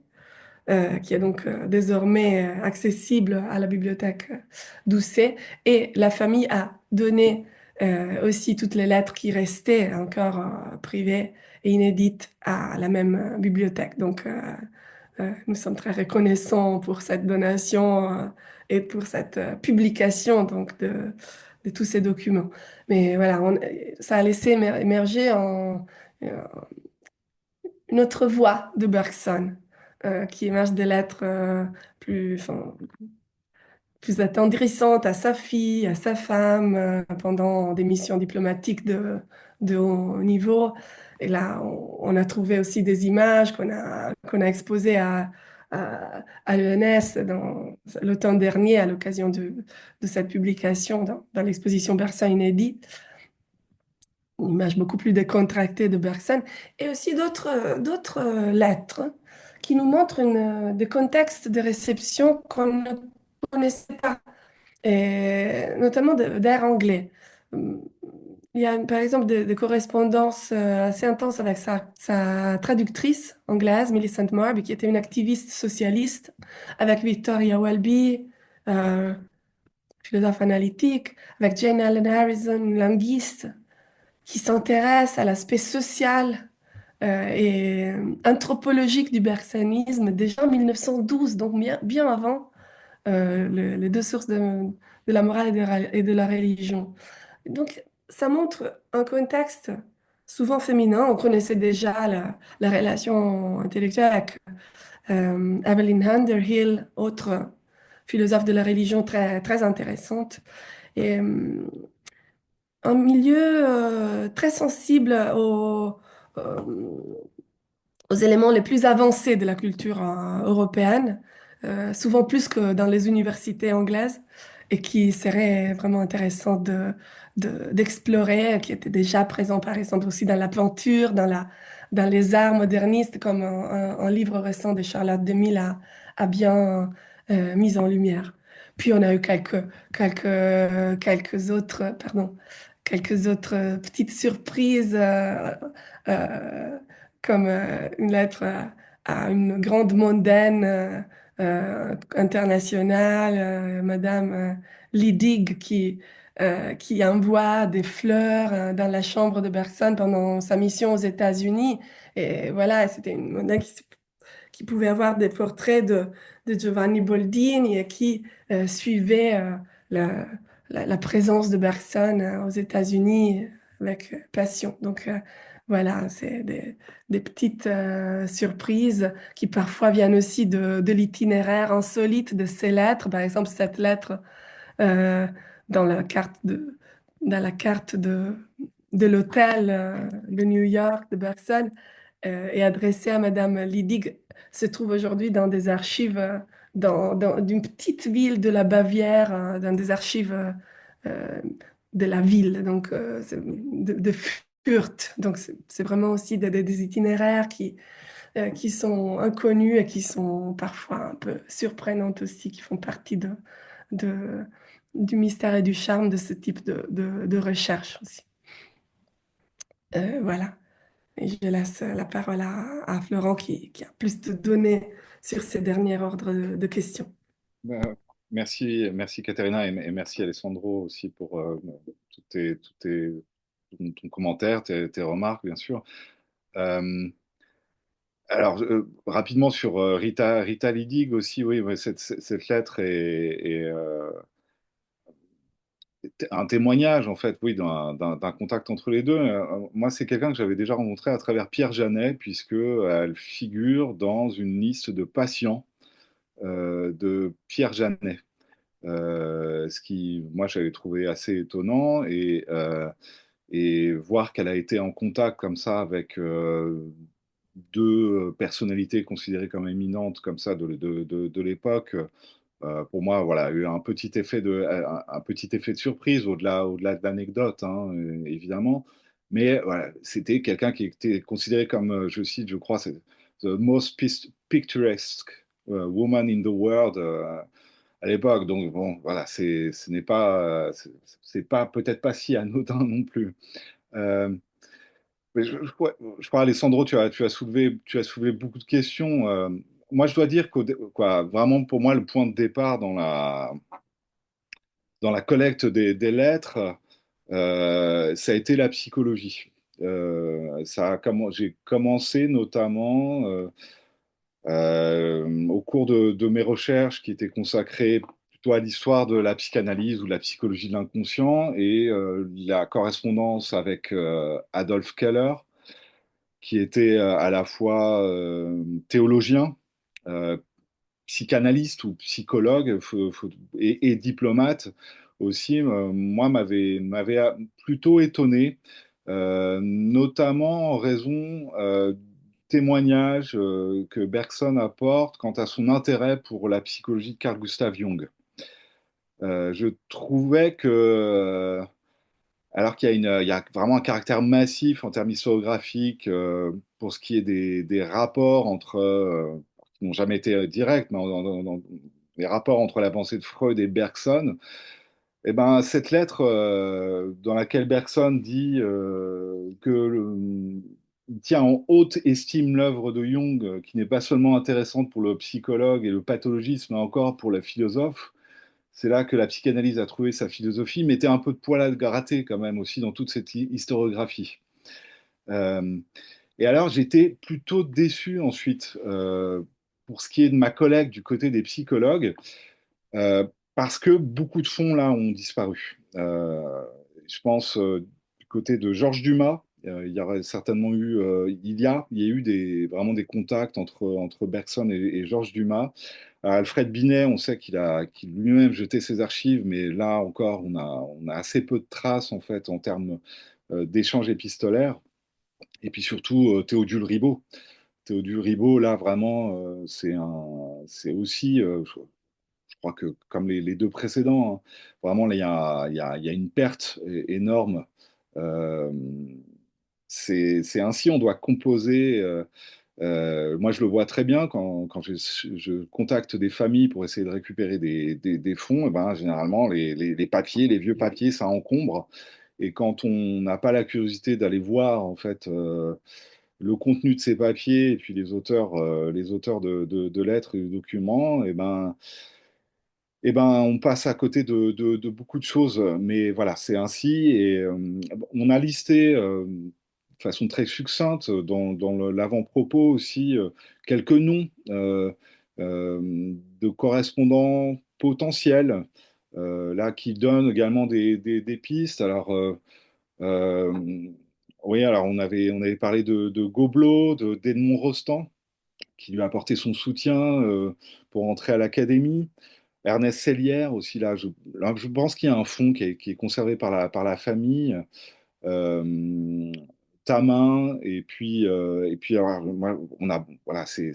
qui est donc désormais accessible à la bibliothèque Doucet. Et la famille a donné aussi toutes les lettres qui restaient encore privées et inédites à la même bibliothèque. Donc, nous sommes très reconnaissants pour cette donation et pour cette publication donc de tous ces documents. Mais voilà, ça a laissé émerger euh, une autre voix de Bergson qui émerge des lettres enfin, plus attendrissantes à sa fille, à sa femme, pendant des missions diplomatiques de haut niveau. Et là, on a trouvé aussi des images qu'on a exposées à l'ENS l'automne dernier à l'occasion de cette publication dans l'exposition Bergson inédit. Une image beaucoup plus décontractée de Bergson, et aussi d'autres lettres qui nous montrent des contextes de réception qu'on ne connaissait pas, et notamment d'air anglais. Il y a par exemple des correspondances assez intenses avec sa traductrice anglaise, Millicent Marby, qui était une activiste socialiste, avec Victoria Welby, euh, philosophe analytique, avec Jane Allen Harrison, une linguiste qui s'intéresse à l'aspect social et anthropologique du bergsonisme déjà en 1912, donc bien avant les deux sources de la morale et de la religion. Donc, ça montre un contexte souvent féminin. On connaissait déjà la relation intellectuelle avec Evelyn Underhill, autre philosophe de la religion très intéressante. Et un milieu très sensible euh, aux éléments les plus avancés de la culture européenne, souvent plus que dans les universités anglaises, et qui serait vraiment intéressant d'explorer, qui était déjà présent par exemple aussi dans la peinture, dans les arts modernistes, comme un livre récent de Charlotte Demille a bien mis en lumière. Puis on a eu quelques autres, pardon, quelques autres petites surprises. Euh, Comme une lettre à une grande mondaine internationale, Madame Lydig, qui envoie des fleurs dans la chambre de Bergson pendant sa mission aux États-Unis. Et voilà, c'était une mondaine qui pouvait avoir des portraits de Giovanni Boldini et qui suivait la, la présence de Bergson aux États-Unis avec passion. Donc voilà, c'est des petites surprises qui parfois viennent aussi de l'itinéraire insolite de ces lettres. Par exemple, cette lettre euh, dans dans la carte de l'hôtel de New York de Bergson est adressée à Madame Lydig, se trouve aujourd'hui dans des archives d'une petite ville de la Bavière, dans des archives euh, de la ville, donc de Fürth. Donc c'est vraiment aussi des itinéraires qui sont inconnus et qui sont parfois un peu surprenantes aussi, qui font partie de, du mystère et du charme de ce type de recherche aussi. Voilà. Et je laisse la parole à Florent qui a plus de données sur ces derniers ordres de questions. Euh, merci Katerina et merci Alessandro aussi pour ton commentaire, tes remarques, bien sûr. Euh, alors, rapidement sur Rita Lidig aussi, oui, ouais, cette lettre est un témoignage, en fait, oui, d'un contact entre les deux. Moi, c'est quelqu'un que j'avais déjà rencontré à travers Pierre Janet, puisque elle figure dans une liste de patients de Pierre Janet. Ce qui, moi, j'avais trouvé assez étonnant et voir qu'elle a été en contact comme ça avec deux personnalités considérées comme éminentes comme ça de l'époque. Pour moi, voilà, il y a eu un petit effet de surprise au-delà de l'anecdote, hein, évidemment. Mais voilà, c'était quelqu'un qui était considéré comme, je cite, je crois, c'est the most picturesque woman in the world à l'époque. Donc bon, voilà, ce n'est pas, c'est pas peut-être pas si anodin non plus. Euh, mais ouais, je crois, Alessandro, tu as soulevé beaucoup de questions. Moi, je dois dire quoi, vraiment, pour moi, le point de départ dans la collecte des lettres, ça a été la psychologie. J'ai commencé notamment au cours de mes recherches qui étaient consacrées plutôt à l'histoire de la psychanalyse ou de la psychologie de l'inconscient et la correspondance avec Adolf Keller, qui était à la fois théologien, euh, psychanalyste ou psychologue et diplomate aussi, moi, m'avait plutôt étonné, notamment en raison témoignages que Bergson apporte quant à son intérêt pour la psychologie de Carl Gustav Jung. Je trouvais que alors il y a vraiment un caractère massif en termes historiographiques pour ce qui est des rapports entre, qui n'ont jamais été directs, mais les rapports entre la pensée de Freud et Bergson. Eh ben, cette lettre dans laquelle Bergson dit il tient en haute estime l'œuvre de Jung, qui n'est pas seulement intéressante pour le psychologue et le pathologiste, mais encore pour la philosophe, c'est là que la psychanalyse a trouvé sa philosophie, mettait un peu de poil à gratter quand même aussi dans toute cette historiographie. Euh, et alors j'étais plutôt déçu ensuite pour ce qui est de ma collègue du côté des psychologues, euh, parce que beaucoup de fonds là ont disparu. Je pense du côté de Georges Dumas, il y aurait certainement eu, il y a eu vraiment des contacts entre Bergson et Georges Dumas. Alfred Binet, on sait qu'il lui-même jeté ses archives, mais là encore, on a assez peu de traces en fait en termes d'échanges épistolaires. Et puis surtout Théodule Ribot. Théodule Ribot, là vraiment, c'est aussi, je crois que comme les deux précédents, hein, vraiment là, il y a une perte énorme. Euh, c'est ainsi, on doit composer. Moi, je le vois très bien quand je contacte des familles pour essayer de récupérer des fonds. Eh ben, généralement, les papiers, les vieux papiers, ça encombre. Et quand on n'a pas la curiosité d'aller voir en fait le contenu de ces papiers et puis les auteurs de lettres et de documents, on passe à côté de beaucoup de choses. Mais voilà, c'est ainsi. Et on a listé de façon très succincte dans l'avant-propos aussi quelques noms de correspondants potentiels, là, qui donnent également des pistes. Alors, euh, oui, alors on avait parlé de Gobelot, d'Edmond Rostand, qui lui a apporté son soutien pour entrer à l'académie. Ernest Sellière aussi, là, je pense qu'il y a un fonds qui est conservé par la famille. Euh, Tamin, et puis alors, voilà, c'est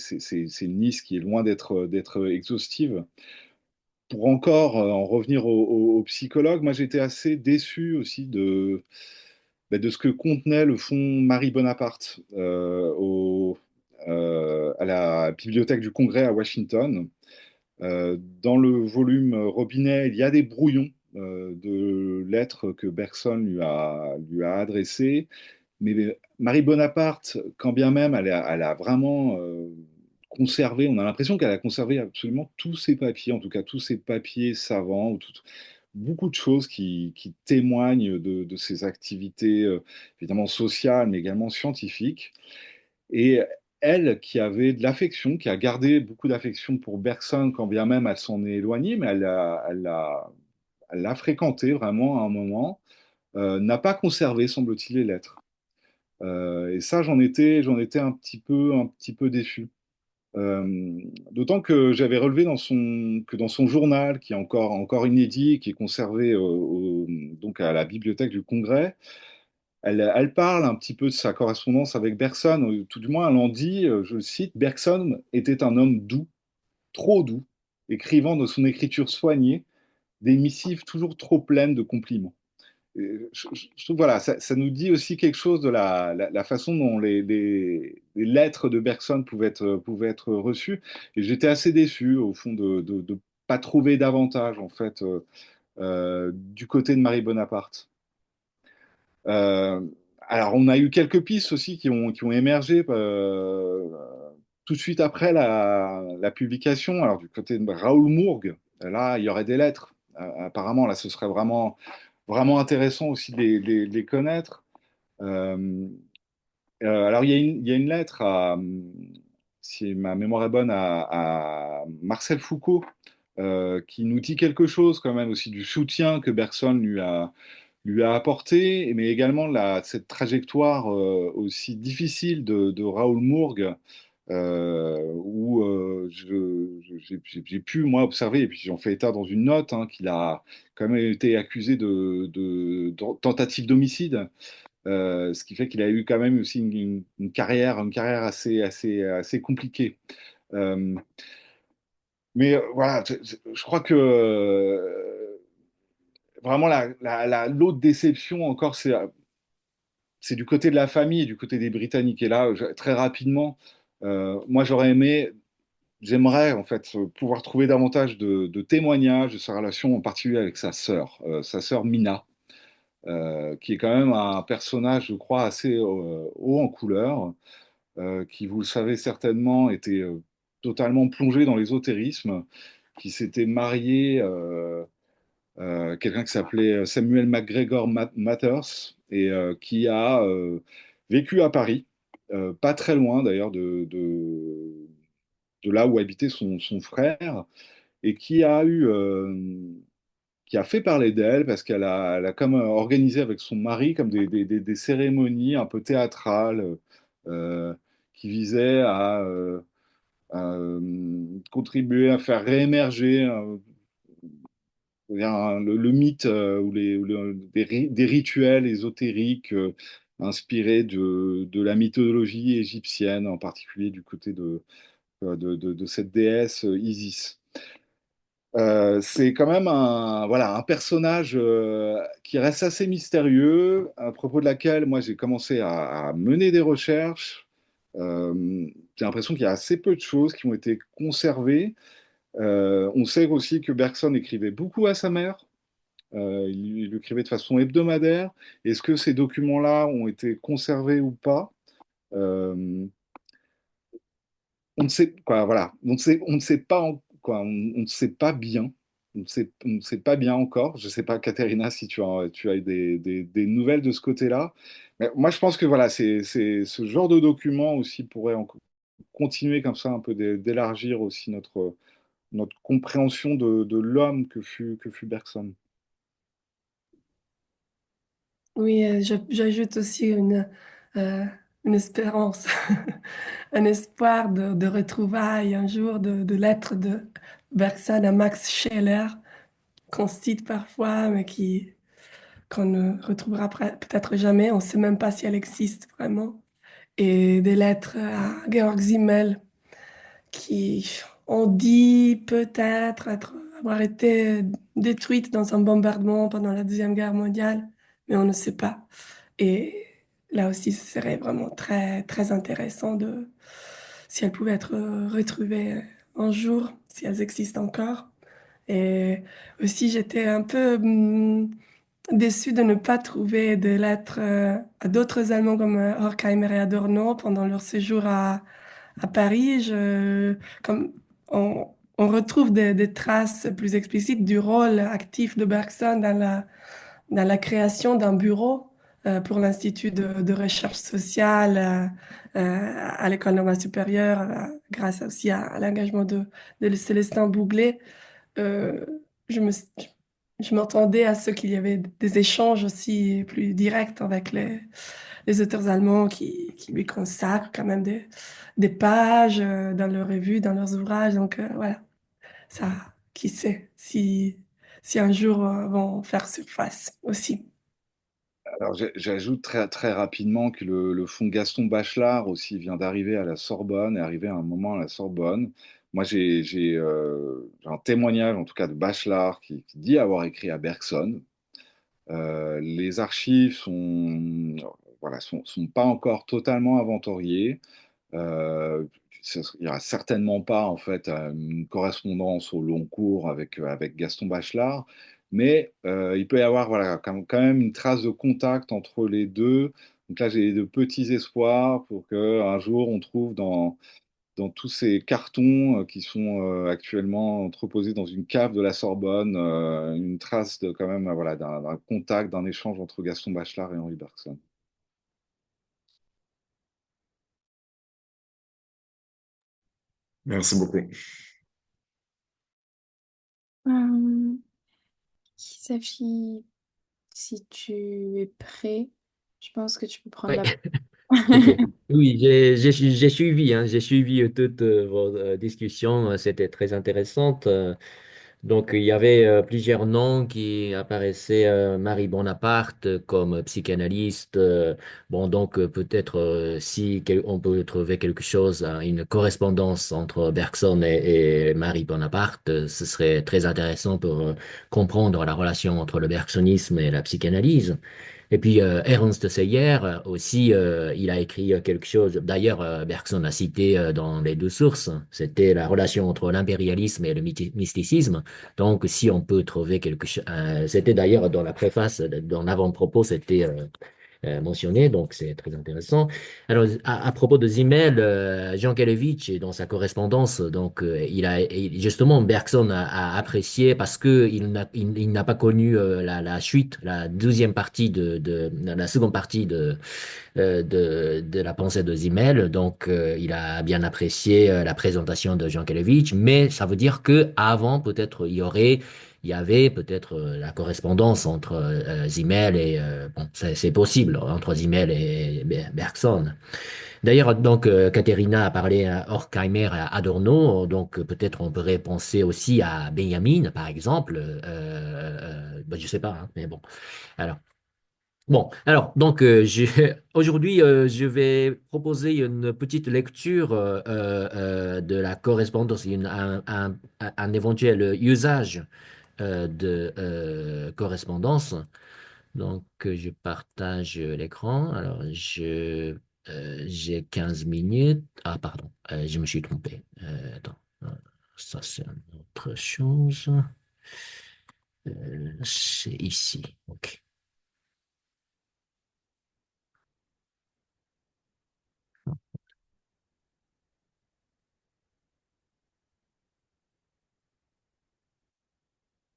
une liste qui est loin d'être exhaustive. Pour encore en revenir aux psychologues, moi j'étais assez déçu aussi de ce que contenait le fonds Marie Bonaparte à la Bibliothèque du Congrès à Washington. Dans le volume Robinet, il y a des brouillons de lettres que Bergson lui a adressées. Mais Marie Bonaparte, quand bien même elle a vraiment conservé, on a l'impression qu'elle a conservé absolument tous ses papiers, en tout cas tous ses papiers savants, beaucoup de choses qui témoignent de ses activités évidemment sociales, mais également scientifiques. Et elle, qui avait de l'affection, qui a gardé beaucoup d'affection pour Bergson, quand bien même elle s'en est éloignée, mais elle l'a fréquenté vraiment à un moment, n'a pas conservé, semble-t-il, les lettres. Et ça, j'en étais un petit peu déçu. D'autant que j'avais relevé que dans son journal, qui est encore inédit, qui est conservé donc à la bibliothèque du Congrès, elle parle un petit peu de sa correspondance avec Bergson. Tout du moins, elle en dit, je le cite, Bergson était un homme doux, trop doux, écrivant de son écriture soignée des missives toujours trop pleines de compliments. Je trouve, voilà, ça nous dit aussi quelque chose de la façon dont les lettres de Bergson pouvaient être reçues. Et j'étais assez déçu, au fond, de pas trouver davantage, en fait, du côté de Marie Bonaparte. Euh, alors, on a eu quelques pistes aussi qui ont émergé tout de suite après la publication. Alors, du côté de Raoul Mourgue, là, il y aurait des lettres. Apparemment, là, ce serait vraiment intéressant aussi de les connaître. Euh, alors, il y a une lettre si ma mémoire est bonne, à Marcel Foucault, qui nous dit quelque chose quand même aussi du soutien que Bergson lui a apporté, mais également cette trajectoire aussi difficile de Raoul Mourgue, où j'ai pu, moi, observer, et puis j'en fais état dans une note, hein, qu'il a quand même été accusé de tentative d'homicide, ce qui fait qu'il a eu quand même aussi une carrière assez compliquée. Euh, mais voilà, je crois que vraiment l'autre déception encore, c'est du côté de la famille et du côté des Britanniques. Et là, très rapidement, moi j'aimerais en fait pouvoir trouver davantage de témoignages de sa relation, en particulier avec sa sœur Mina, qui est quand même un personnage, je crois, assez haut en couleur, qui, vous le savez certainement, était totalement plongé dans l'ésotérisme, qui s'était marié quelqu'un qui s'appelait Samuel MacGregor Mathers, et qui a vécu à Paris, pas très loin d'ailleurs de là où habitait son frère, et qui a fait parler d'elle parce elle a comme organisé avec son mari comme des cérémonies un peu théâtrales, euh, qui visaient à contribuer à faire réémerger le mythe des rituels ésotériques inspirés de la mythologie égyptienne, en particulier du côté de cette déesse Isis. C'est quand même voilà, un personnage qui reste assez mystérieux, à propos de laquelle moi j'ai commencé à mener des recherches. J'ai l'impression qu'il y a assez peu de choses qui ont été conservées. On sait aussi que Bergson écrivait beaucoup à sa mère. Il écrivait de façon hebdomadaire. Est-ce que ces documents-là ont été conservés ou pas? Euh, on ne sait quoi, voilà. On ne sait pas on ne sait pas bien. On ne sait pas bien encore. Je ne sais pas, Katerina, si tu as eu des nouvelles de ce côté-là. Mais moi, je pense que voilà, c'est ce genre de document aussi pourrait continuer comme ça un peu d'élargir aussi notre compréhension de l'homme que fut Bergson. Oui, j'ajoute aussi euh, une espérance, un espoir de retrouvailles un jour, de lettres de Bergson à Max Scheler, qu'on cite parfois, mais qu'on ne retrouvera peut-être jamais. On ne sait même pas si elle existe vraiment. Et des lettres à Georg Simmel, qui ont dit avoir été détruites dans un bombardement pendant la Deuxième Guerre mondiale, mais on ne sait pas. Et là aussi, ce serait vraiment très intéressant si elles pouvaient être retrouvées un jour, si elles existent encore. Et aussi, j'étais un peu déçue de ne pas trouver de lettres à d'autres Allemands comme Horkheimer et Adorno pendant leur séjour à Paris. Comme on retrouve des traces plus explicites du rôle actif de Bergson dans la création d'un bureau pour l'Institut de recherche sociale à l'École normale supérieure, grâce aussi à l'engagement de Célestin Bouglet. Euh, je me, je m'entendais à ce qu'il y avait des échanges aussi plus directs avec les auteurs allemands qui lui consacrent quand même des pages dans leurs revues, dans leurs ouvrages. Donc voilà, ça, qui sait si un jour vont faire surface aussi. Alors, j'ajoute très, très rapidement que le fonds Gaston Bachelard aussi vient d'arriver à la Sorbonne, est arrivé à un moment à la Sorbonne. Moi, j'ai un témoignage, en tout cas, de Bachelard qui dit avoir écrit à Bergson. Les archives voilà, sont pas encore totalement inventoriées. Euh, il n'y aura certainement pas en fait une correspondance au long cours avec Gaston Bachelard, mais il peut y avoir voilà, quand même une trace de contact entre les deux. Donc là, j'ai de petits espoirs pour qu'un jour on trouve dans tous ces cartons qui sont actuellement entreposés dans une cave de la Sorbonne une trace de, quand même voilà, d'un contact, d'un échange entre Gaston Bachelard et Henri Bergson. Merci beaucoup. Hum, Safi, si tu es prêt, je pense que tu peux prendre Ouais. la... Ok. Oui, j'ai suivi, hein, j'ai suivi toute vos discussions. C'était très intéressante. Donc, il y avait plusieurs noms qui apparaissaient. Marie Bonaparte comme psychanalyste. Bon, donc peut-être si on peut trouver quelque chose, une correspondance entre Bergson et Marie Bonaparte, ce serait très intéressant pour comprendre la relation entre le bergsonisme et la psychanalyse. Et puis Ernst Seyer aussi, il a écrit quelque chose. D'ailleurs, Bergson a cité dans les deux sources, c'était la relation entre l'impérialisme et le mysticisme. Donc, si on peut trouver quelque chose, c'était d'ailleurs dans la préface, dans l'avant-propos, c'était mentionné, donc c'est très intéressant. Alors, à propos de Zimmel, Jean Kelevitch, dans sa correspondance, donc justement Bergson a apprécié parce que il n'a pas connu la suite, la deuxième partie la seconde partie de la pensée de Zimmel, donc il a bien apprécié la présentation de Jean Kelevitch, mais ça veut dire que avant peut-être il y avait peut-être la correspondance entre Zimmel et bon, c'est possible entre Zimmel et Bergson. D'ailleurs, donc Katharina a parlé à Horkheimer et à Adorno, donc peut-être on pourrait penser aussi à Benjamin, par exemple. Ben, je sais pas, hein, mais bon. Alors. Bon, alors, donc, aujourd'hui, je vais proposer une petite lecture de la correspondance, un éventuel usage de correspondance. Donc, je partage l'écran. Alors, j'ai 15 minutes. Ah, pardon, je me suis trompé. Attends, ça, c'est une autre chose. C'est ici. OK.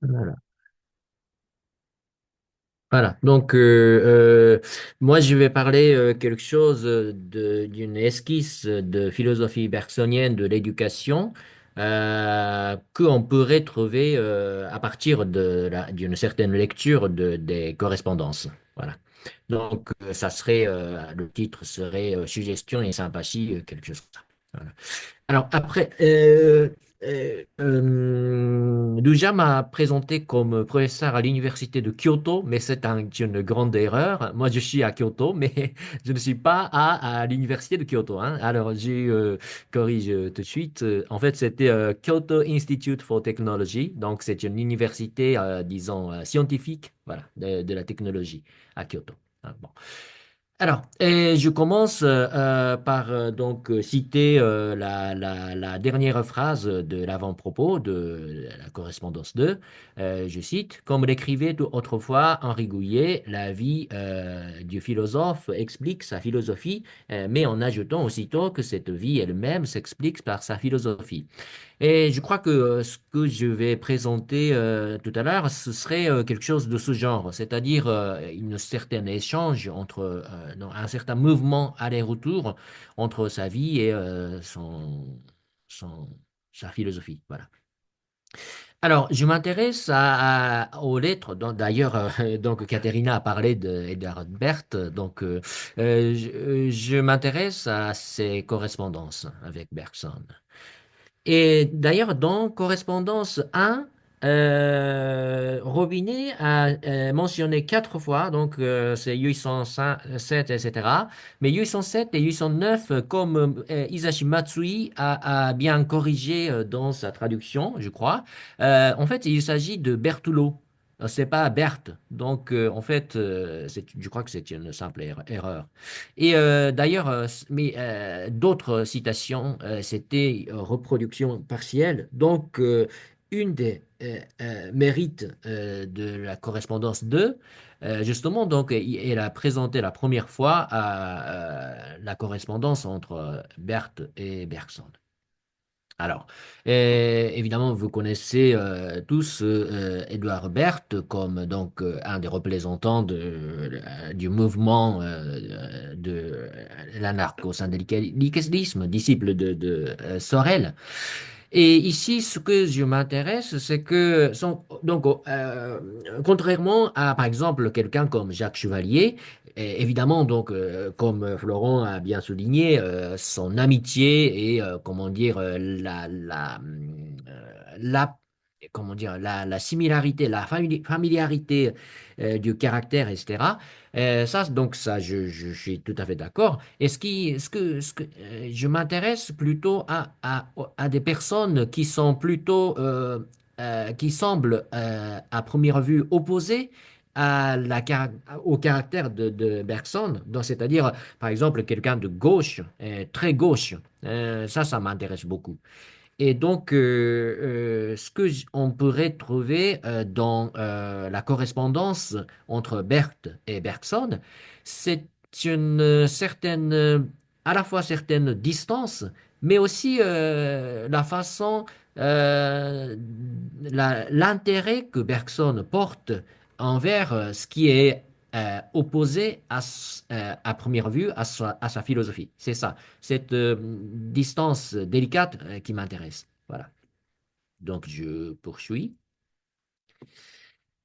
Voilà. Voilà, donc moi je vais parler quelque chose d'une esquisse de philosophie bergsonienne de l'éducation qu'on pourrait trouver à partir d'une certaine lecture des correspondances. Voilà. Donc ça serait, le titre serait Suggestion et sympathie, quelque chose comme ça. Voilà. Alors après, Luja m'a présenté comme professeur à l'université de Kyoto, mais c'est une grande erreur. Moi, je suis à Kyoto, mais je ne suis pas à l'université de Kyoto, hein. Alors, corrige tout de suite. En fait, c'était Kyoto Institute for Technology, donc c'est une université, disons, scientifique, voilà, de la technologie à Kyoto. Ah, bon. Alors, je commence par citer la dernière phrase de l'avant-propos de la correspondance 2. Je cite, comme l'écrivait autrefois Henri Gouillet, la vie du philosophe explique sa philosophie, mais en ajoutant aussitôt que cette vie elle-même s'explique par sa philosophie. Et je crois que ce que je vais présenter tout à l'heure, ce serait quelque chose de ce genre, c'est-à-dire une certaine échange entre non, un certain mouvement aller-retour entre sa vie et son, sa philosophie. Voilà. Alors, je m'intéresse aux lettres. D'ailleurs, donc Katharina a parlé d'Edvard Berthe. Je m'intéresse à ses correspondances avec Bergson. Et d'ailleurs, dans Correspondance 1, Robinet a mentionné quatre fois, c'est 807, etc. Mais 807 et 809, comme Isashi Matsui a bien corrigé dans sa traduction, je crois, en fait, il s'agit de Berthelot. C'est pas Berthe. Je crois que c'est une simple erreur. Et d'ailleurs, d'autres citations, c'était reproduction partielle. Une des mérites de la correspondance 2, justement, elle a présenté la première fois la correspondance entre Berthe et Bergson. Alors, évidemment, vous connaissez tous Edouard Berthe comme un des représentants du mouvement de l'anarcho-syndicalisme, disciple de Sorel. Et ici, ce que je m'intéresse, c'est que, contrairement à, par exemple, quelqu'un comme Jacques Chevalier, et évidemment, comme Florent a bien souligné, son amitié et, comment dire, la, comment dire, la similarité, la familiarité du caractère, etc. Je suis tout à fait d'accord. Et je m'intéresse plutôt à des personnes qui sont qui semblent à première vue opposées au caractère de Bergson. Donc, c'est-à-dire, par exemple, quelqu'un de gauche, très gauche. Ça m'intéresse beaucoup. Et on pourrait trouver dans la correspondance entre Berthe et Bergson, c'est une certaine, à la fois certaine distance, mais aussi la façon, euh, l'intérêt que Bergson porte envers ce qui est opposé à première vue à sa philosophie. C'est ça, cette distance délicate qui m'intéresse. Voilà. Donc, je poursuis.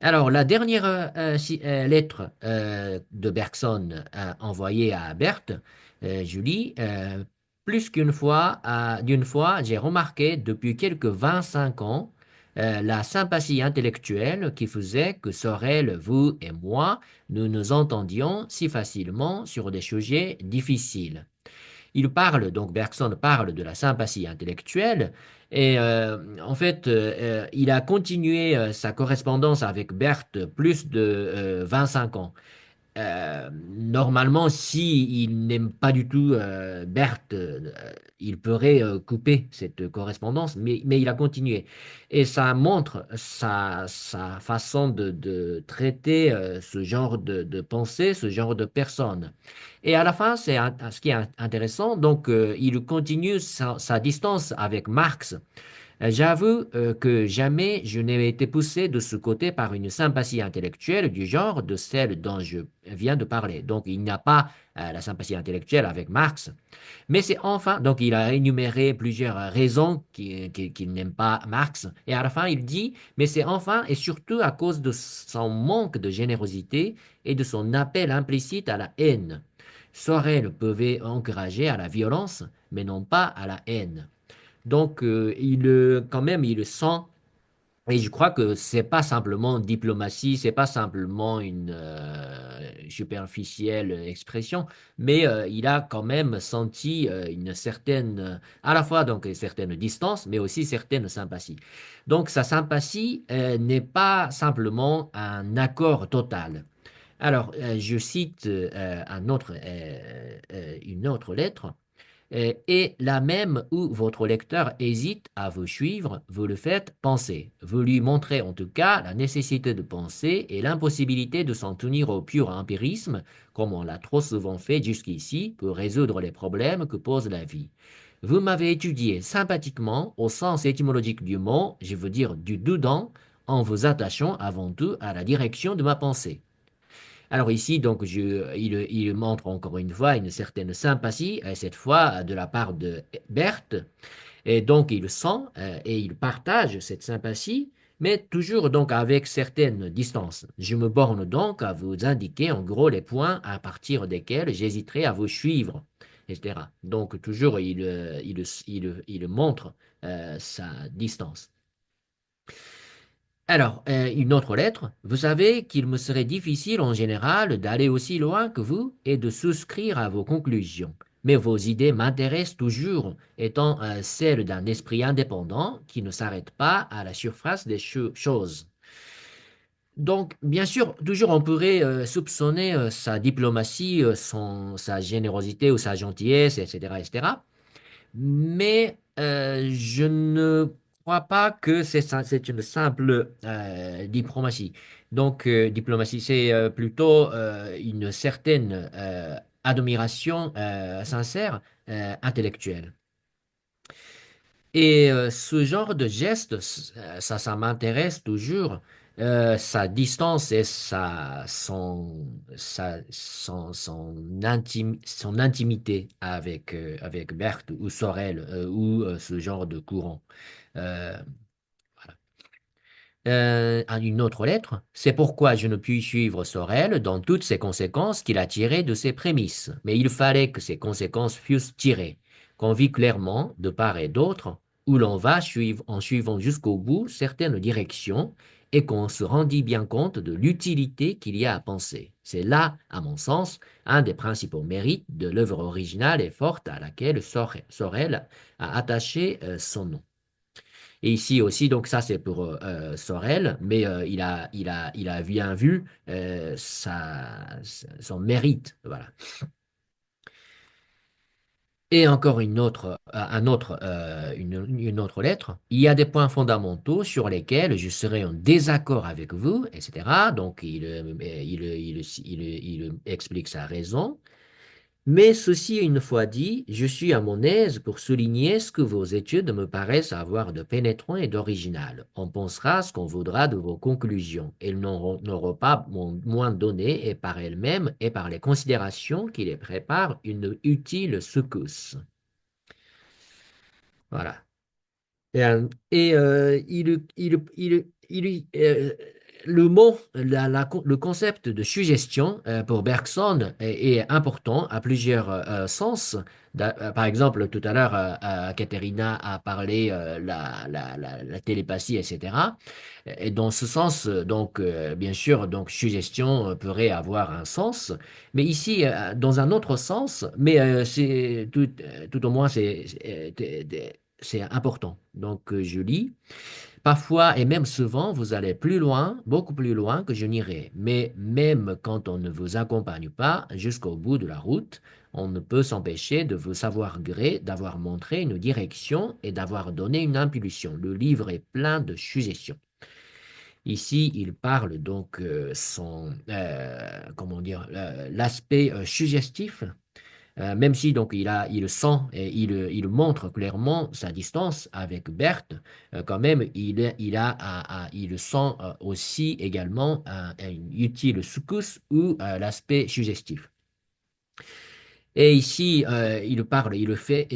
Alors, la dernière lettre de Bergson envoyée à Berthe, Julie, d'une fois, j'ai remarqué depuis quelques 25 ans la sympathie intellectuelle qui faisait que Sorel, vous et moi, nous nous entendions si facilement sur des sujets difficiles. Bergson parle de la sympathie intellectuelle et il a continué sa correspondance avec Berthe plus de 25 ans. Normalement, si il n'aime pas du tout Berthe, il pourrait couper cette correspondance, mais il a continué. Et ça montre sa façon de traiter ce genre de pensée, ce genre de personne. Et à la fin, ce qui est intéressant, il continue sa distance avec Marx. J'avoue que jamais je n'ai été poussé de ce côté par une sympathie intellectuelle du genre de celle dont je viens de parler. Donc, il n'y a pas la sympathie intellectuelle avec Marx, mais c'est enfin, donc il a énuméré plusieurs raisons qu'il n'aime pas Marx, et à la fin, il dit, mais c'est enfin et surtout à cause de son manque de générosité et de son appel implicite à la haine. Sorel pouvait encourager à la violence, mais non pas à la haine. Quand même, il le sent. Et je crois que c'est pas simplement diplomatie, c'est pas simplement une superficielle expression, mais il a quand même senti une certaine, à la fois donc une certaine distance, mais aussi certaine sympathie. Donc sa sympathie n'est pas simplement un accord total. Alors, je cite une autre lettre. Et la même où votre lecteur hésite à vous suivre, vous le faites penser. Vous lui montrez en tout cas la nécessité de penser et l'impossibilité de s'en tenir au pur empirisme, comme on l'a trop souvent fait jusqu'ici, pour résoudre les problèmes que pose la vie. Vous m'avez étudié sympathiquement au sens étymologique du mot, je veux dire du dedans, en vous attachant avant tout à la direction de ma pensée. Alors ici, donc, il montre encore une fois une certaine sympathie, cette fois de la part de Berthe, et donc il sent et il partage cette sympathie, mais toujours donc avec certaines distances. Je me borne donc à vous indiquer en gros les points à partir desquels j'hésiterai à vous suivre, etc. Donc toujours il montre sa distance. Alors, une autre lettre. Vous savez qu'il me serait difficile en général d'aller aussi loin que vous et de souscrire à vos conclusions. Mais vos idées m'intéressent toujours, étant celles d'un esprit indépendant qui ne s'arrête pas à la surface des choses. Donc, bien sûr, toujours on pourrait soupçonner sa diplomatie, sa générosité ou sa gentillesse, etc., etc. Mais je ne crois pas que c'est une simple diplomatie. Donc, diplomatie, c'est plutôt une certaine admiration sincère, intellectuelle. Et ce genre de geste, ça m'intéresse toujours. Sa distance et son intimité avec Berthe ou Sorel ou ce genre de courant. Euh, une autre lettre, c'est pourquoi je ne puis suivre Sorel dans toutes ses conséquences qu'il a tirées de ses prémices. Mais il fallait que ces conséquences fussent tirées, qu'on vit clairement, de part et d'autre, où l'on va suivre, en suivant jusqu'au bout certaines directions et qu'on se rendit bien compte de l'utilité qu'il y a à penser. C'est là, à mon sens, un des principaux mérites de l'œuvre originale et forte à laquelle Sorel a attaché son nom. Et ici aussi, donc ça c'est pour Sorel, mais il a bien vu son mérite. Voilà. Et encore une autre lettre. Il y a des points fondamentaux sur lesquels je serai en désaccord avec vous, etc. Donc il explique sa raison. Mais ceci une fois dit, je suis à mon aise pour souligner ce que vos études me paraissent avoir de pénétrant et d'original. On pensera ce qu'on voudra de vos conclusions. Elles n'auront pas moins donné et par elles-mêmes et par les considérations qui les préparent une utile secousse. Voilà. Le mot, le concept de suggestion pour Bergson est important à plusieurs sens. Par exemple, tout à l'heure, Katerina a parlé la télépathie, etc. Et dans ce sens, donc, bien sûr, donc suggestion pourrait avoir un sens, mais ici, dans un autre sens, mais c'est tout au moins c'est important. Donc, je lis. Parfois et même souvent, vous allez plus loin, beaucoup plus loin que je n'irai. Mais même quand on ne vous accompagne pas jusqu'au bout de la route, on ne peut s'empêcher de vous savoir gré d'avoir montré une direction et d'avoir donné une impulsion. Le livre est plein de suggestions. Ici, il parle donc comment dire, l'aspect suggestif même si donc il sent et il montre clairement sa distance avec Berthe, quand même il sent aussi également une utile secousse ou l'aspect suggestif. Et ici, il parle, il fait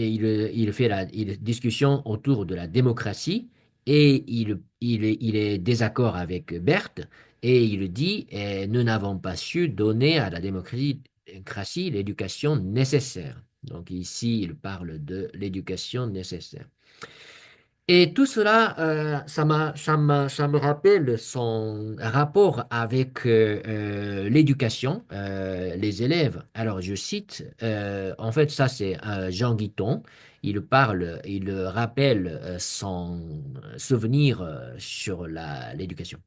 la discussion autour de la démocratie et il est désaccord avec Berthe et il dit nous n'avons pas su donner à la démocratie l'éducation nécessaire. Donc ici, il parle de l'éducation nécessaire. Et tout cela, ça me rappelle son rapport avec l'éducation, les élèves. Alors, je cite, en fait, ça c'est Jean Guiton. Il parle, il rappelle son souvenir sur l'éducation.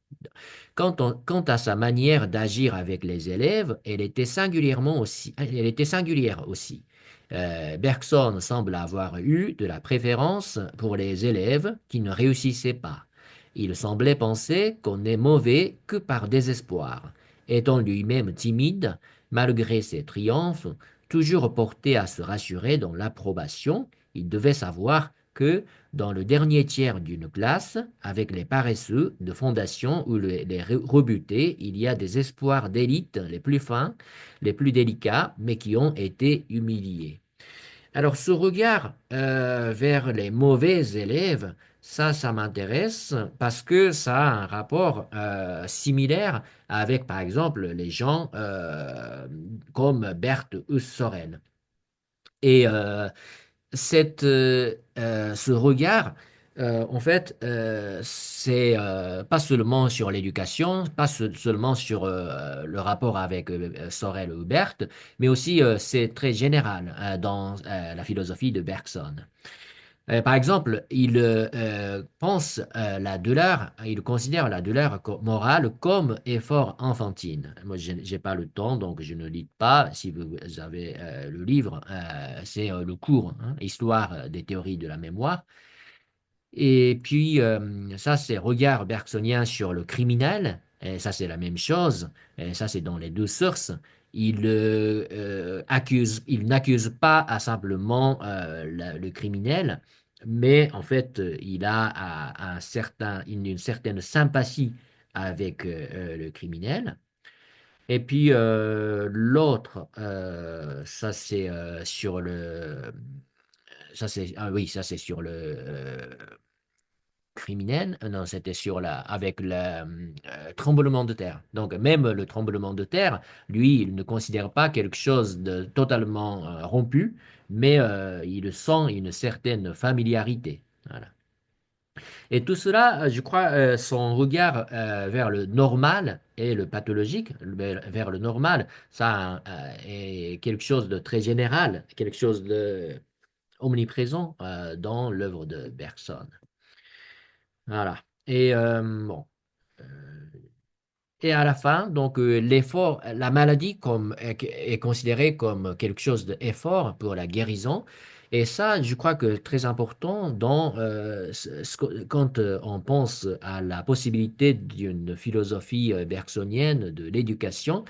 Quant à sa manière d'agir avec les élèves, elle était singulière aussi. Bergson semble avoir eu de la préférence pour les élèves qui ne réussissaient pas. Il semblait penser qu'on n'est mauvais que par désespoir. Étant lui-même timide, malgré ses triomphes, toujours porté à se rassurer dans l'approbation, il devait savoir que dans le dernier tiers d'une classe, avec les paresseux de fondation ou les rebutés, il y a des espoirs d'élite les plus fins, les plus délicats, mais qui ont été humiliés. Alors, ce regard vers les mauvais élèves, ça m'intéresse parce que ça a un rapport similaire avec, par exemple, les gens comme Berthe Sorel. Et ce regard, en fait, c'est pas seulement sur l'éducation, pas seulement sur le rapport avec Sorel ou Berthe, mais aussi c'est très général dans la philosophie de Bergson. Par exemple, il pense la douleur, il considère la douleur morale comme effort infantile. Moi, je n'ai pas le temps, donc je ne lis pas. Si vous avez le livre, c'est le cours, hein, Histoire des théories de la mémoire. Et puis, ça, c'est regard bergsonien sur le criminel. Et ça, c'est la même chose. Et ça, c'est dans les deux sources. Il n'accuse pas simplement le criminel, mais en fait, il a une certaine sympathie avec le criminel. Et puis, l'autre, ça, c'est sur le criminel. Non, c'était avec le tremblement de terre. Donc, même le tremblement de terre, lui, il ne considère pas quelque chose de totalement rompu, mais il sent une certaine familiarité. Voilà. Et tout cela, je crois, son regard vers le normal et le pathologique, vers le normal, ça est quelque chose de très général, quelque chose de omniprésent dans l'œuvre de Bergson. Voilà. Et bon. Euh, et à la fin, donc l'effort, la maladie est considérée comme quelque chose d'effort pour la guérison. Et ça, je crois que très important dans quand on pense à la possibilité d'une philosophie bergsonienne de l'éducation.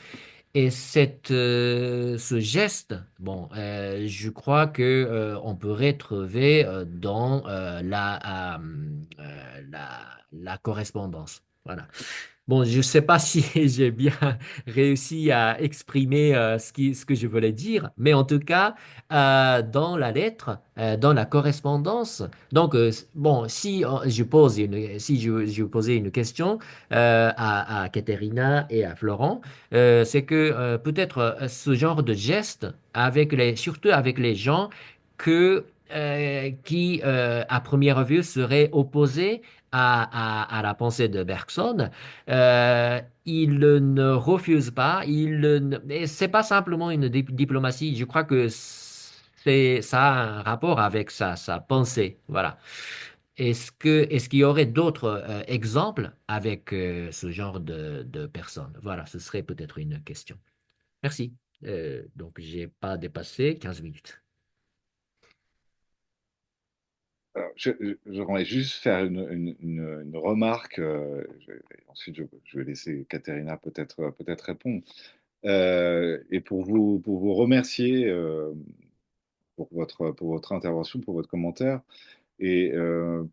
Et ce geste, bon, je crois que on peut retrouver dans la correspondance. Voilà. Bon, je ne sais pas si j'ai bien réussi à exprimer ce que je voulais dire, mais en tout cas, dans la lettre, dans la correspondance, donc, bon, si je posais une question à Katerina et à Florent, c'est que peut-être ce genre de geste, surtout avec les gens qui, à première vue, seraient opposés à la pensée de Bergson, il ne refuse pas, et c'est pas simplement une diplomatie, je crois que ça a un rapport avec sa pensée, voilà. Est-ce qu'il y aurait d'autres exemples avec ce genre de personnes? Voilà, ce serait peut-être une question. Merci. Donc, j'ai pas dépassé 15 minutes. Alors, j'aimerais juste faire une remarque. Ensuite, je vais laisser Katerina peut-être répondre. Et pour vous remercier pour votre intervention, pour votre commentaire, et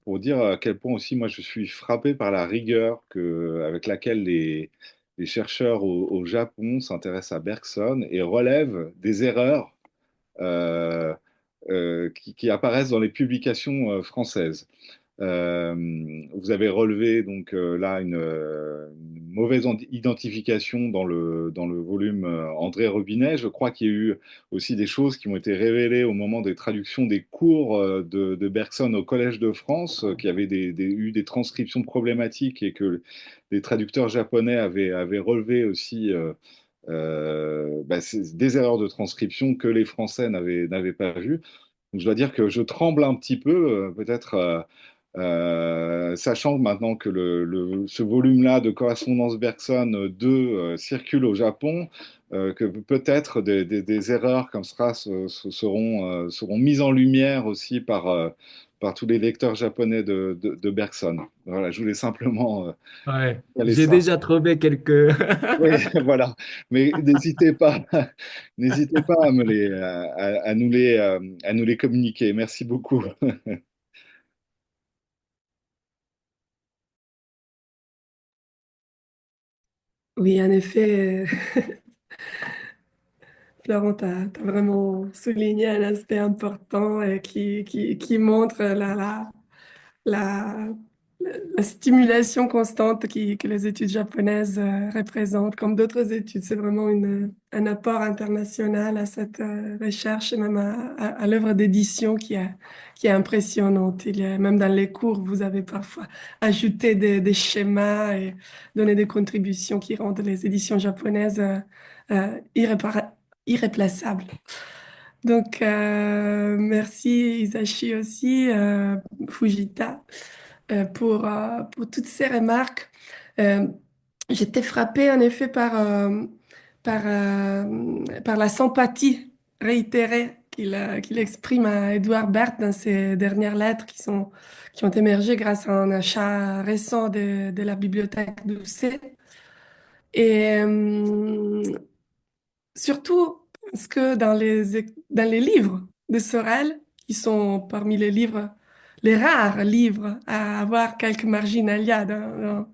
pour dire à quel point aussi moi je suis frappé par la rigueur avec laquelle les chercheurs au Japon s'intéressent à Bergson et relèvent des erreurs qui apparaissent dans les publications françaises. Euh, Vous avez relevé donc là une mauvaise identification dans le volume André Robinet. Je crois qu'il y a eu aussi des choses qui ont été révélées au moment des traductions des cours de Bergson au Collège de France, qui avaient eu des transcriptions problématiques et que les traducteurs japonais avaient relevé aussi des erreurs de transcription que les Français n'avaient pas vues. Donc, je dois dire que je tremble un petit peu, peut-être sachant maintenant que ce volume-là de correspondance Bergson 2 circule au Japon, que peut-être des erreurs comme ça seront mises en lumière aussi par tous les lecteurs japonais de Bergson. Voilà, je voulais simplement Ouais, caler j'ai ça. déjà trouvé quelques... Oui, voilà. Mais n'hésitez pas, n'hésitez pas à nous les communiquer. Merci beaucoup. Oui, en effet, Florent, tu as vraiment souligné un aspect important qui montre la, la stimulation constante que les études japonaises représentent, comme d'autres études. C'est vraiment un apport international à cette recherche et même à l'œuvre d'édition qui est impressionnante. Même dans les cours, vous avez parfois ajouté des schémas et donné des contributions qui rendent les éditions japonaises irréplaçables. Donc, merci Isashi aussi, Fujita, pour toutes ces remarques. Euh, J'étais frappée en effet par la sympathie réitérée qu'il exprime à Edouard Berthe dans ses dernières lettres qui ont émergé grâce à un achat récent de la bibliothèque d'Ossé. Et surtout parce que dans les livres de Sorel, qui sont parmi les livres, les rares livres à avoir quelques marginalia dans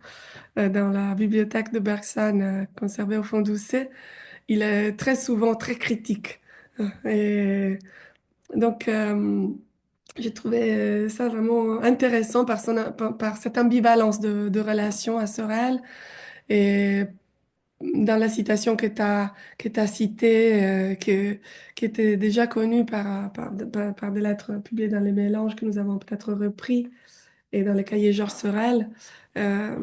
la bibliothèque de Bergson conservée au fond d'Ossé, il est très souvent très critique. Et donc, j'ai trouvé ça vraiment intéressant par cette ambivalence de relation à Sorel. Et dans la citation que tu citée, qui était déjà connue par des lettres publiées dans les mélanges que nous avons peut-être repris et dans les cahiers Georges Sorel, euh,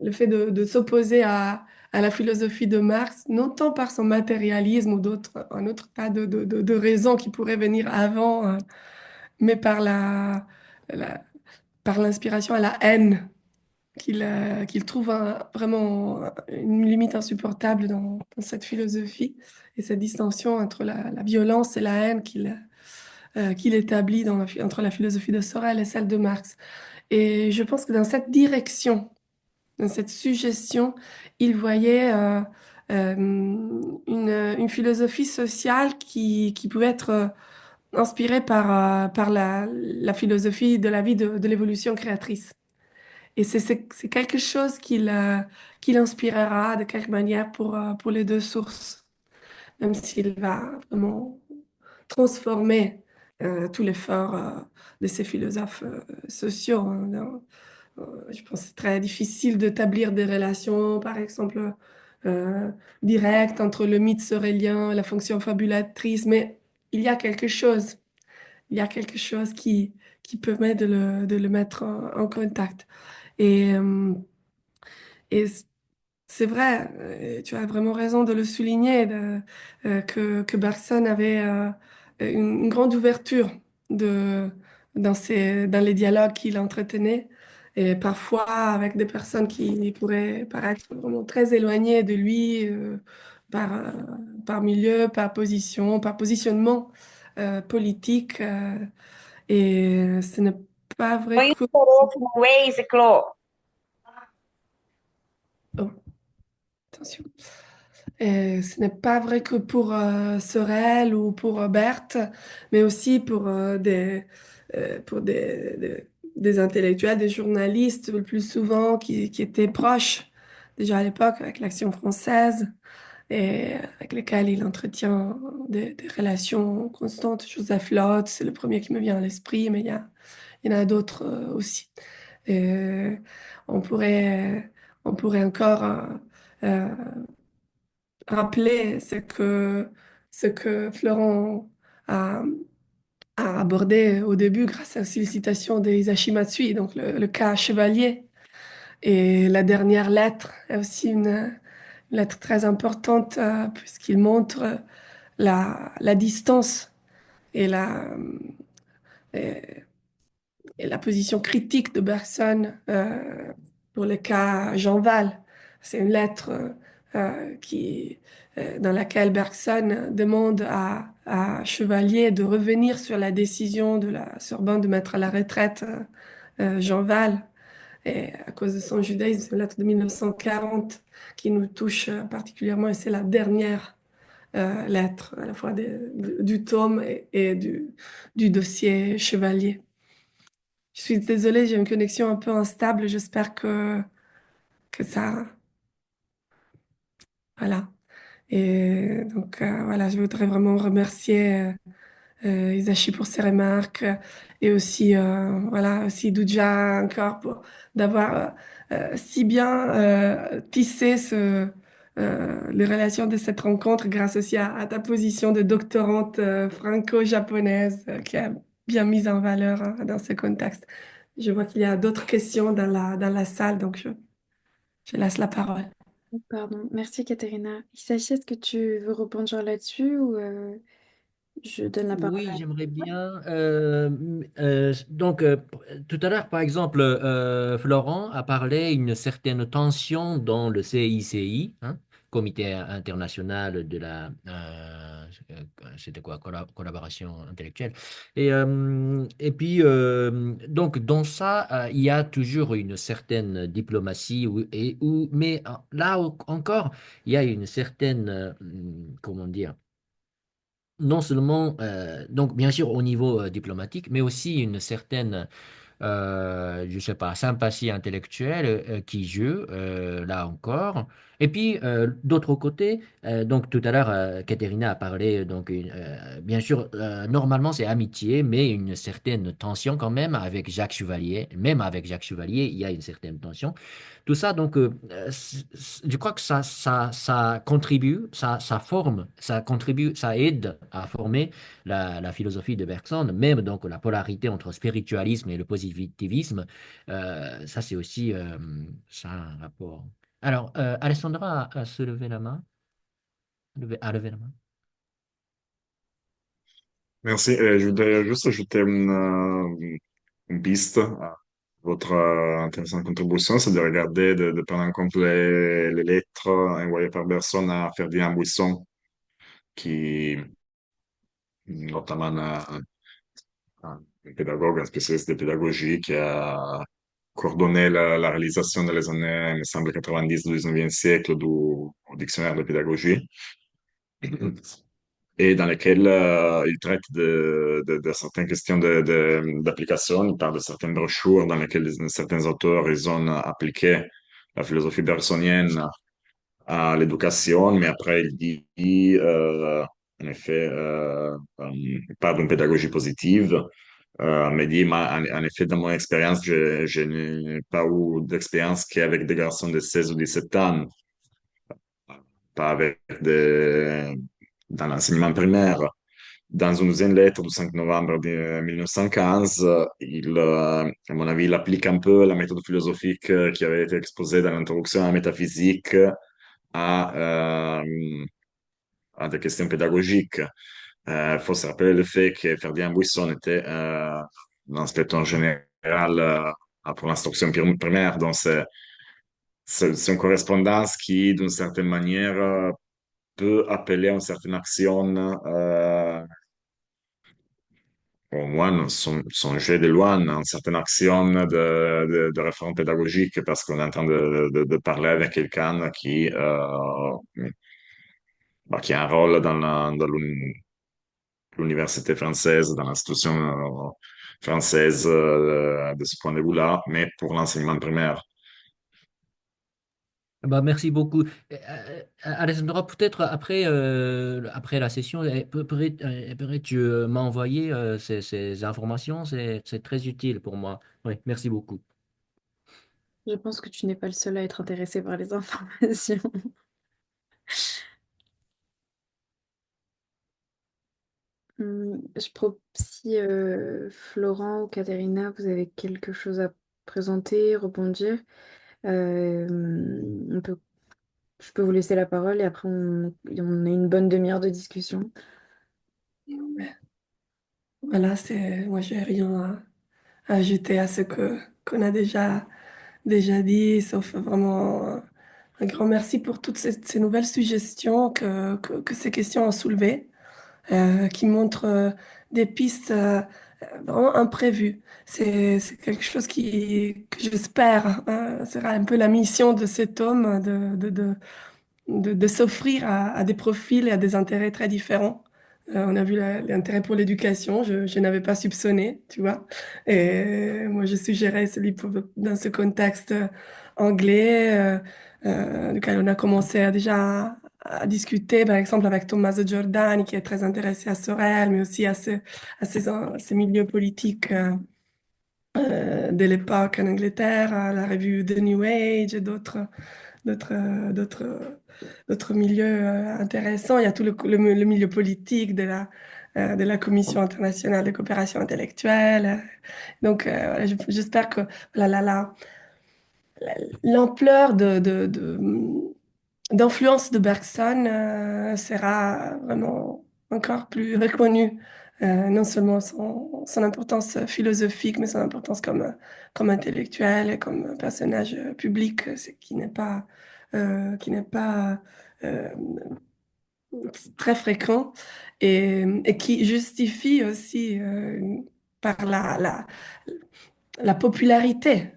le fait de s'opposer à la philosophie de Marx, non tant par son matérialisme ou un autre tas de raisons qui pourraient venir avant, mais la- par l'inspiration à la haine qu'il trouve vraiment une limite insupportable dans cette philosophie et cette distinction entre la violence et la haine qu'il établit entre la philosophie de Sorel et celle de Marx. Et je pense que dans cette direction, dans cette suggestion, il voyait une philosophie sociale qui pouvait être inspirée par la philosophie de la vie de l'évolution créatrice. Et c'est quelque chose qu'il inspirera de quelque manière pour les deux sources, même s'il va vraiment transformer tout l'effort de ces philosophes sociaux. Hein, je pense que c'est très difficile d'établir des relations, par exemple, euh, directes entre le mythe sorélien et la fonction fabulatrice, mais il y a quelque chose, il y a quelque chose qui permet de le mettre en contact. Et, euh, et c'est vrai, tu as vraiment raison de le souligner, que Bergson avait une grande ouverture dans les dialogues qu'il entretenait, et parfois avec des personnes qui pourraient paraître vraiment très éloignées de lui, par, euh, par milieu, par positionnement politique. Et ce n'est pas vrai Oi, que... por Waze, Clô. Oh, attention. Ce n'est pas vrai que pour Sorel ou pour Berthe, mais aussi pour des intellectuels, des journalistes, le plus souvent qui étaient proches, déjà à l'époque, avec l'Action française, et avec lesquels il entretient des relations constantes. Joseph Lotz, c'est le premier qui me vient à l'esprit, mais il y en a d'autres aussi. Et on pourrait encore euh, rappeler ce que Florent a, a abordé au début grâce à aussi les citations d'Isashi Matsui, donc le cas chevalier. Et la dernière lettre est aussi une lettre très importante puisqu'il montre la distance et et, et la position critique de Bergson pour le cas Jean Val. C'est une lettre dans laquelle Bergson demande à Chevalier de revenir sur la décision de la Sorbonne de mettre à la retraite Jean Val. Et à cause de son judaïsme, c'est une lettre de 1940 qui nous touche particulièrement et c'est la dernière lettre à la fois du tome et du dossier Chevalier. Je suis désolée, j'ai une connexion un peu instable. J'espère que ça... Voilà. Et donc, voilà, je voudrais vraiment remercier Isashi pour ses remarques et aussi, voilà, aussi Douja encore pour d'avoir si bien tissé les relations de cette rencontre grâce aussi à ta position de doctorante franco-japonaise qui a bien mise en valeur hein, dans ce contexte. Je vois qu'il y a d'autres questions dans la salle, donc je laisse la parole. Pardon, merci Katerina. Isachi, est-ce que tu veux rebondir là-dessus ou je donne la parole Oui, à... j'aimerais bien. Tout à l'heure, par exemple, Florent a parlé d'une certaine tension dans le CICI, hein, Comité international de la, c'était quoi, collaboration intellectuelle. Et puis, donc, dans ça, il y a toujours une certaine diplomatie, mais là encore, il y a une certaine, comment dire, non seulement, donc bien sûr au niveau diplomatique, mais aussi une certaine je sais pas, sympathie intellectuelle qui joue, là encore. Et puis, d'autre côté, donc tout à l'heure, Katerina a parlé, donc, bien sûr, normalement c'est amitié, mais une certaine tension quand même avec Jacques Chevalier. Même avec Jacques Chevalier, il y a une certaine tension. Tout ça, donc, je crois que ça contribue, ça forme, ça contribue, ça aide à former la philosophie de Bergson, même donc la polarité entre spiritualisme et le positivisme, ça c'est aussi ça a un rapport. Alors, Alessandra a se lever la main, a levé la main. Merci. Je voudrais juste ajouter une piste à votre intéressante contribution, c'est de regarder, de prendre en compte les lettres envoyées par Bergson à Ferdinand Buisson, qui notamment un pédagogue, un spécialiste de pédagogie qui a coordonné la réalisation dans les années, il me semble, 90 du 19e siècle du dictionnaire de pédagogie, et dans lequel il traite de certaines questions d'application. Il parle de certaines brochures dans lesquelles certains auteurs ils ont appliqué la philosophie bergsonienne à l'éducation, mais après il dit, en effet, il parle d'une pédagogie positive, mais dit, en effet, dans mon expérience, je n'ai pas eu d'expérience qu'avec des garçons de 16 ou 17 ans, pas avec dans l'enseignement primaire. Dans une lettre du 5 novembre 1915, à mon avis, il applique un peu la méthode philosophique qui avait été exposée dans l'introduction à la métaphysique à, à des questions pédagogiques. Il faut se rappeler le fait que Ferdinand Buisson était l'inspecteur général pour l'instruction primaire. Donc, c'est une correspondance qui, d'une certaine manière, peut appeler à une certaine action, au moins songer de loin, à une certaine action de réforme pédagogique, parce qu'on est en train de parler avec quelqu'un qui a un rôle dans l'université française, dans l'institution française de ce point de vue-là, mais pour l'enseignement primaire. Bah, merci beaucoup. Alessandra, peut-être après la session, pourrais-tu m'envoyer ces informations? C'est très utile pour moi. Oui, merci beaucoup. Je pense que tu n'es pas le seul à être intéressé par les informations. Si Florent ou Katharina, vous avez quelque chose à présenter, rebondir, euh, on peut, je peux vous laisser la parole et après on a une bonne demi-heure de discussion. Voilà, moi, j'ai rien à ajouter à ce qu'on a déjà dit, sauf vraiment un grand merci pour toutes ces nouvelles suggestions que ces questions ont soulevées, qui montrent des pistes vraiment imprévues. C'est quelque chose que j'espère sera un peu la mission de cet homme de s'offrir à des profils et à des intérêts très différents. On a vu l'intérêt pour l'éducation, je n'avais pas soupçonné, tu vois. Et moi, je suggérais ce livre dans ce contexte anglais, duquel on a commencé à discuter, par exemple, avec Tommaso Giordani, qui est très intéressé à Sorel, mais aussi à ces milieux politiques de l'époque en Angleterre, à la revue The New Age et d'autres, euh, d'autres, d'autres milieux intéressants. Il y a tout le milieu politique de la Commission internationale de coopération intellectuelle. Donc, voilà, j'espère que voilà, l'ampleur d'influence de Bergson sera vraiment encore plus reconnue. Non seulement son importance philosophique, mais son importance comme intellectuel et comme personnage public, qui n'est pas euh, très fréquent et qui justifie aussi par la popularité.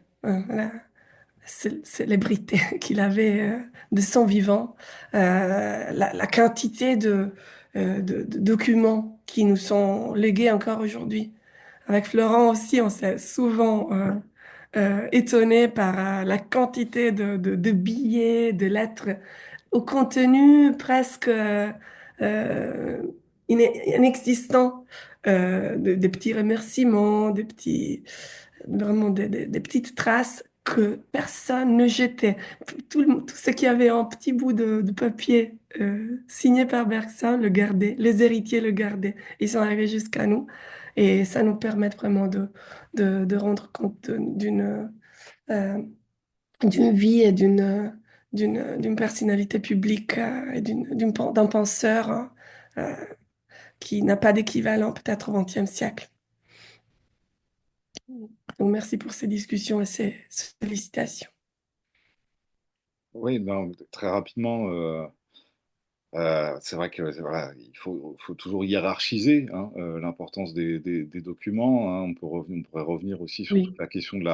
Célébrité qu'il avait de son vivant, la quantité de documents qui nous sont légués encore aujourd'hui. Avec Florent aussi, on s'est souvent étonné par la quantité de billets, de lettres au contenu presque inexistant, des petits remerciements, vraiment des petites traces que personne ne jetait. Tout ce qu'il y avait en petit bout de papier signé par Bergson le gardait, les héritiers le gardaient. Ils sont arrivés jusqu'à nous et ça nous permet vraiment de rendre compte euh, d'une vie et d'une personnalité publique et d'un penseur hein, euh, qui n'a pas d'équivalent peut-être au XXe siècle. Donc merci pour ces discussions et ces sollicitations. Oui, non, très rapidement, c'est vrai que voilà, faut toujours hiérarchiser hein, l'importance des documents. Hein. On pourrait revenir aussi sur toute Oui, la question de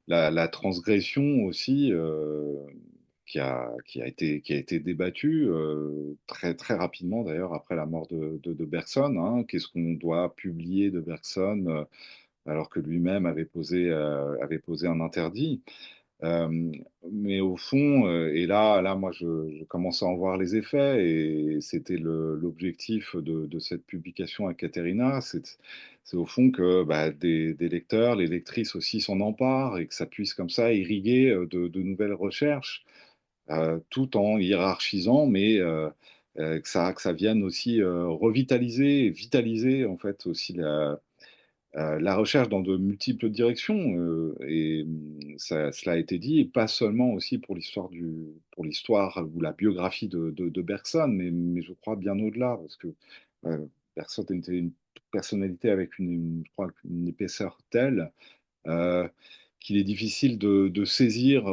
la transgression aussi, qui a été débattue très, très rapidement d'ailleurs après la mort de Bergson. Hein. Qu'est-ce qu'on doit publier de Bergson alors que lui-même avait posé un interdit? Euh, mais au fond, et là, moi, je commence à en voir les effets, et c'était l'objectif de cette publication à Caterina, c'est au fond que bah, des lecteurs, les lectrices aussi s'en emparent, et que ça puisse comme ça irriguer de nouvelles recherches, tout en hiérarchisant, mais que ça vienne aussi revitaliser, et vitaliser en fait aussi la recherche dans de multiples directions, cela a été dit, et pas seulement aussi pour l'histoire ou la biographie de Bergson, mais je crois bien au-delà, parce que euh, Bergson était une personnalité avec je crois, une épaisseur telle euh, qu'il est difficile de saisir,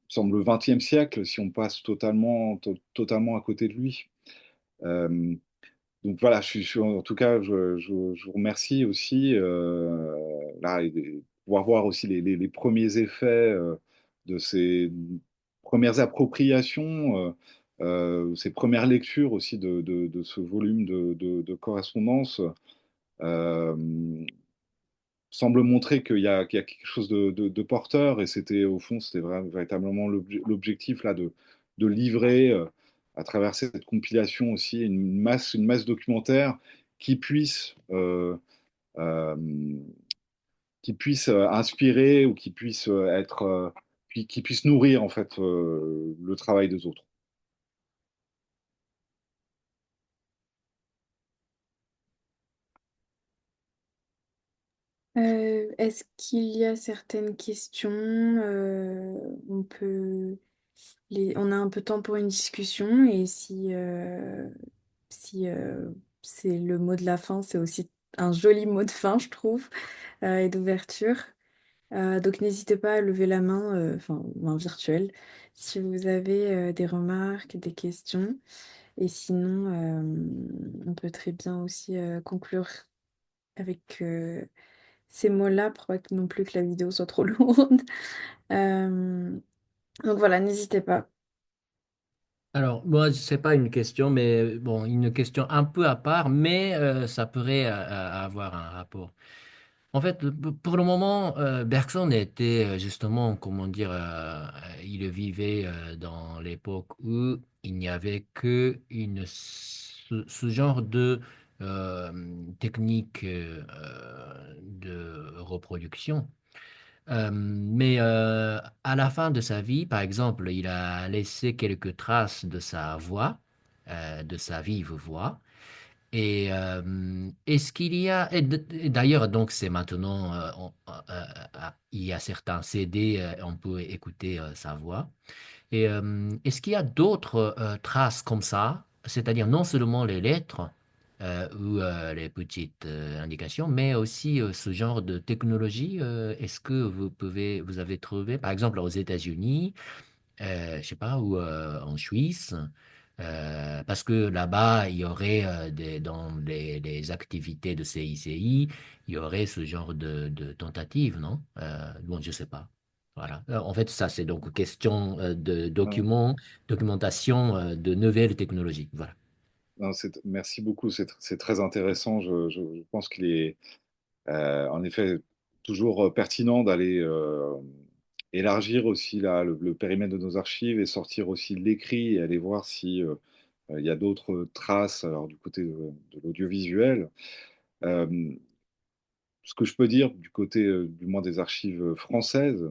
semble le XXe siècle, si on passe totalement à côté de lui. Euh, donc voilà, en tout cas, je vous remercie aussi là, et de pouvoir voir aussi les premiers effets de ces premières appropriations, ces premières lectures aussi de ce volume de correspondance. Euh, semble montrer qu'il y a quelque chose de porteur, et c'était au fond, c'était véritablement l'objectif là de livrer à travers cette compilation aussi une masse documentaire qui puisse euh, inspirer ou qui puisse qui puisse nourrir en fait le travail des autres. Est-ce qu'il y a certaines questions? On peut on a un peu de temps pour une discussion et si c'est le mot de la fin, c'est aussi un joli mot de fin, je trouve, et d'ouverture. Donc n'hésitez pas à lever la main, enfin main virtuelle, si vous avez des remarques, des questions. Et sinon, on peut très bien aussi conclure avec ces mots-là pour pas non plus que la vidéo soit trop lourde. Euh, donc voilà, n'hésitez pas. Alors, moi, c'est pas une question, mais bon, une question un peu à part, mais ça pourrait avoir un rapport. En fait, pour le moment, Bergson était justement, comment dire, il vivait dans l'époque où il n'y avait que ce genre de euh, technique de reproduction. Mais à la fin de sa vie, par exemple, il a laissé quelques traces de sa voix, de sa vive voix. Et est-ce qu'il y a, et d'ailleurs, donc c'est maintenant, il y a certains CD, on peut écouter sa voix. Et est-ce qu'il y a d'autres traces comme ça, c'est-à-dire non seulement les lettres ou les petites indications, mais aussi ce genre de technologie, est-ce que vous avez trouvé, par exemple aux États-Unis, je sais pas, ou en Suisse, parce que là-bas, il y aurait dans les activités de CICI, il y aurait ce genre de tentative, non? Bon, je sais pas. Voilà. En fait, ça, c'est donc question de documentation de nouvelles technologies. Voilà. Non, merci beaucoup, c'est très intéressant. Je pense qu'il est en effet toujours pertinent d'aller élargir aussi là, le périmètre de nos archives et sortir aussi de l'écrit et aller voir si il y a d'autres traces alors, du côté de l'audiovisuel. Euh, Ce que je peux dire du côté du moins des archives françaises,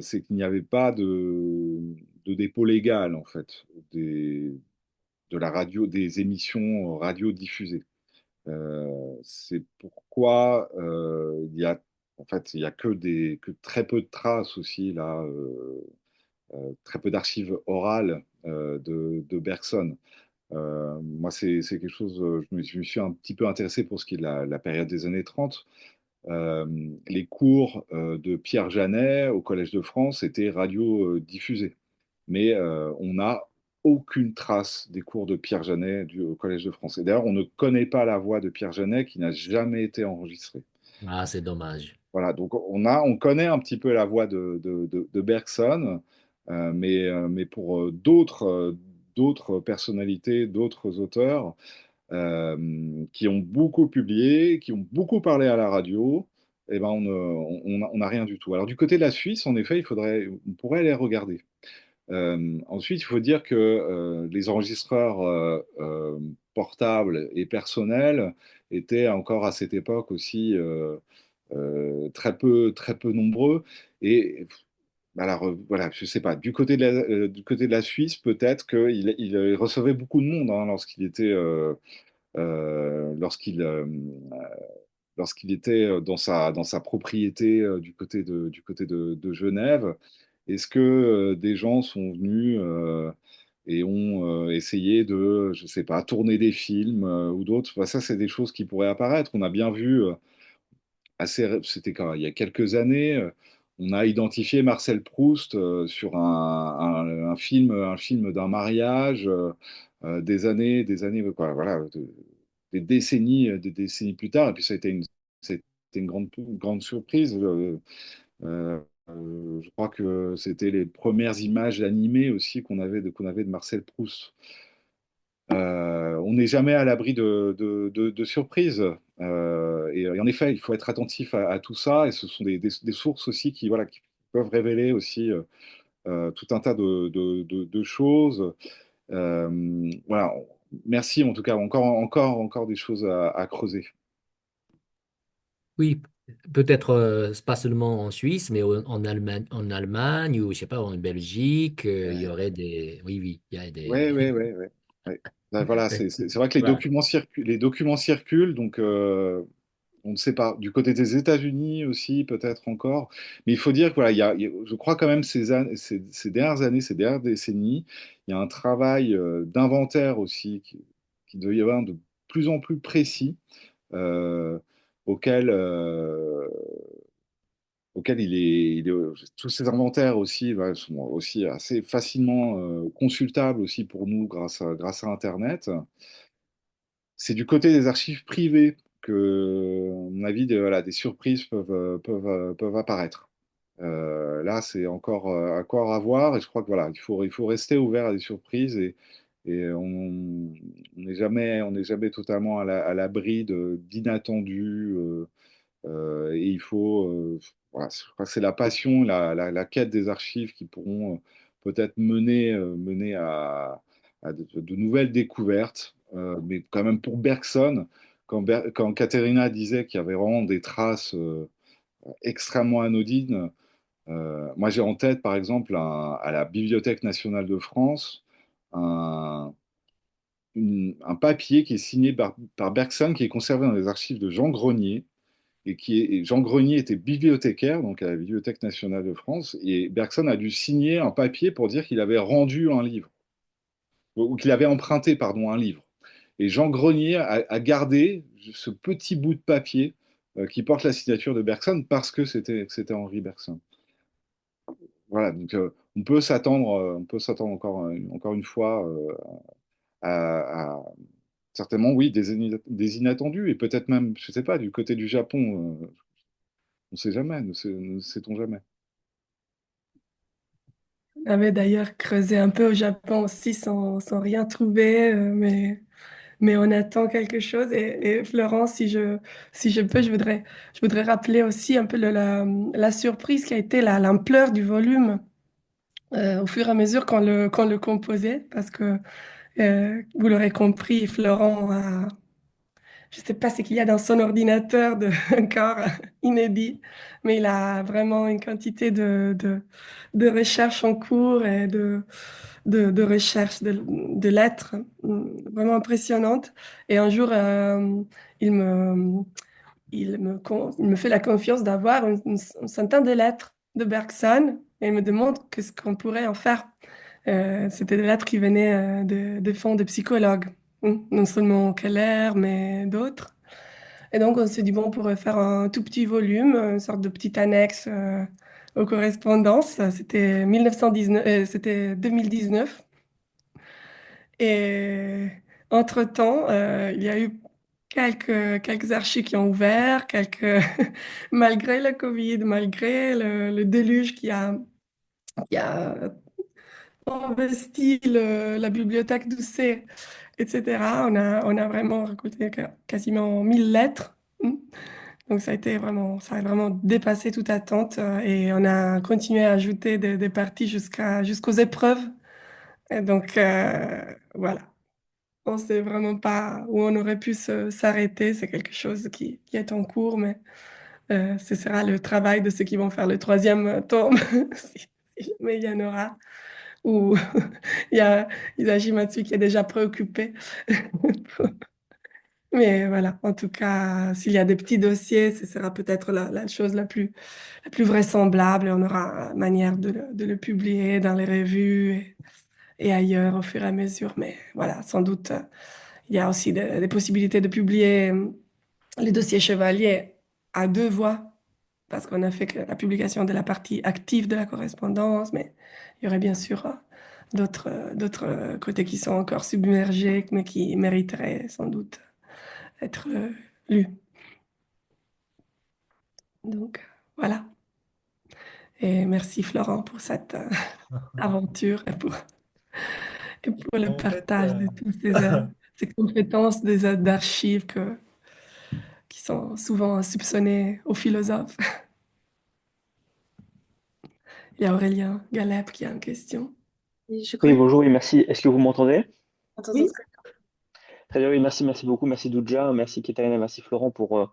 c'est qu'il n'y avait pas de dépôt légal en fait de la radio, des émissions radio diffusées. C'est pourquoi en fait, il y a que très peu de traces aussi là, très peu d'archives orales de Bergson. Moi, c'est quelque chose, je me suis un petit peu intéressé pour ce qui est de la période des années 30. Euh, les cours de Pierre Janet au Collège de France étaient radiodiffusés. Mais on n'a aucune trace des cours de Pierre Janet au Collège de France. Et d'ailleurs, on ne connaît pas la voix de Pierre Janet qui n'a jamais été enregistrée. Ah, c'est dommage. Voilà, donc on connaît un petit peu la voix de Bergson, mais pour d'autres personnalités, d'autres auteurs qui ont beaucoup publié, qui ont beaucoup parlé à la radio, eh ben on n'a rien du tout. Alors du côté de la Suisse, en effet, on pourrait aller regarder. Ensuite, il faut dire que les enregistreurs portables et personnels étaient encore à cette époque aussi très peu nombreux. Et alors, voilà, je sais pas, du côté de la Suisse, peut-être qu'il recevait beaucoup de monde hein, euh, lorsqu'il était dans sa propriété du côté de Genève. Est-ce que des gens sont venus et ont essayé de, je sais pas, tourner des films ou d'autres? Bah, ça, c'est des choses qui pourraient apparaître. On a bien vu, c'était quand il y a quelques années, on a identifié Marcel Proust sur un film d'un mariage des années, quoi, voilà, des décennies plus tard. Et puis c'était une grande surprise. Euh, je crois que c'était les premières images animées aussi qu'on avait de Marcel Proust. On n'est jamais à l'abri de surprises. Et en effet, il faut être attentif à tout ça, et ce sont des sources aussi qui, voilà, qui peuvent révéler aussi tout un tas de choses. Voilà. Merci en tout cas, encore des choses à creuser. Oui, peut-être pas seulement en Suisse, mais en Allemagne ou je sais pas, en Belgique, il y aurait des. Oui, oui, il y a Ouais, des. ouais, ouais, ouais. Ouais. Ben voilà, c'est vrai que Voilà. les documents circulent, donc on ne sait pas. Du côté des États-Unis aussi, peut-être encore. Mais il faut dire que voilà, je crois quand même ces dernières années, ces dernières décennies, il y a un travail d'inventaire aussi qui doit y avoir de plus en plus précis, euh, auquel, euh, auquel tous ces inventaires aussi sont aussi assez facilement consultables aussi pour nous grâce à Internet. C'est du côté des archives privées que, à mon avis, voilà, des surprises peuvent apparaître. Là, c'est encore à voir, et je crois que voilà, il faut rester ouvert à des surprises, et on n'est jamais totalement à l'abri d'inattendus. Et il faut, voilà, je crois que c'est la passion, la quête des archives qui pourront peut-être mener à de nouvelles découvertes. Mais quand même pour Bergson, quand Katerina disait qu'il y avait vraiment des traces extrêmement anodines, moi j'ai en tête par exemple à la Bibliothèque nationale de France un, un papier qui est signé par Bergson, qui est conservé dans les archives de Jean Grenier, et Jean Grenier était bibliothécaire donc à la Bibliothèque nationale de France, et Bergson a dû signer un papier pour dire qu'il avait rendu un livre, ou qu'il avait emprunté, pardon, un livre. Et Jean Grenier a gardé ce petit bout de papier qui porte la signature de Bergson parce que c'était Henri Bergson. Voilà, donc on peut s'attendre encore une fois à certainement, oui, des inattendus, et peut-être même, je sais pas, du côté du Japon, on ne sait jamais, ne sait-on jamais. On avait d'ailleurs creusé un peu au Japon aussi sans rien trouver, mais on attend quelque chose. Et Florence, si je peux, je voudrais rappeler aussi un peu la surprise qui a été l'ampleur du volume au fur et à mesure qu'on le composait, parce que vous l'aurez compris, Florent je sais pas ce qu'il y a dans son ordinateur de encore inédit, mais il a vraiment une quantité de recherches en cours et de recherches de lettres vraiment impressionnantes. Et un jour, il me, il me fait la confiance d'avoir une centaine de lettres de Bergson et il me demande qu'est-ce qu'on pourrait en faire. C'était des lettres qui venaient de fonds de psychologues, non seulement Keller, mais d'autres. Et donc, on s'est dit, bon, on pourrait faire un tout petit volume, une sorte de petite annexe aux correspondances. C'était 2019. Et entre-temps, il y a eu quelques archives qui ont ouvert, malgré le Covid, malgré le déluge qui a investi la bibliothèque Doucet, etc. On a vraiment récolté quasiment 1000 lettres. Donc ça a vraiment dépassé toute attente et on a continué à ajouter des parties jusqu'aux épreuves. Et donc voilà, on sait vraiment pas où on aurait pu s'arrêter. C'est quelque chose qui est en cours, mais ce sera le travail de ceux qui vont faire le troisième tome, si jamais il y en aura. Ou il y a Isashi qui est déjà préoccupé. Mais voilà, en tout cas, s'il y a des petits dossiers, ce sera peut-être la chose la plus vraisemblable et on aura manière de le publier dans les revues et ailleurs au fur et à mesure. Mais voilà, sans doute, il y a aussi des possibilités de publier les dossiers chevaliers à deux voix, parce qu'on a fait que la publication de la partie active de la correspondance, mais il y aurait bien sûr d'autres côtés qui sont encore submergés, mais qui mériteraient sans doute être lus. Donc voilà. Et merci Florent pour cette aventure et pour le En fait, partage de toutes ces compétences des d'archives sont souvent soupçonnés aux philosophes. Il y a Aurélien Galep qui a une question. Et je Oui, crois que bonjour, oui, merci. Est-ce que vous m'entendez? on t'entend Oui, très Très bien, oui, merci beaucoup. Merci Douja, merci Katarina, merci Florent pour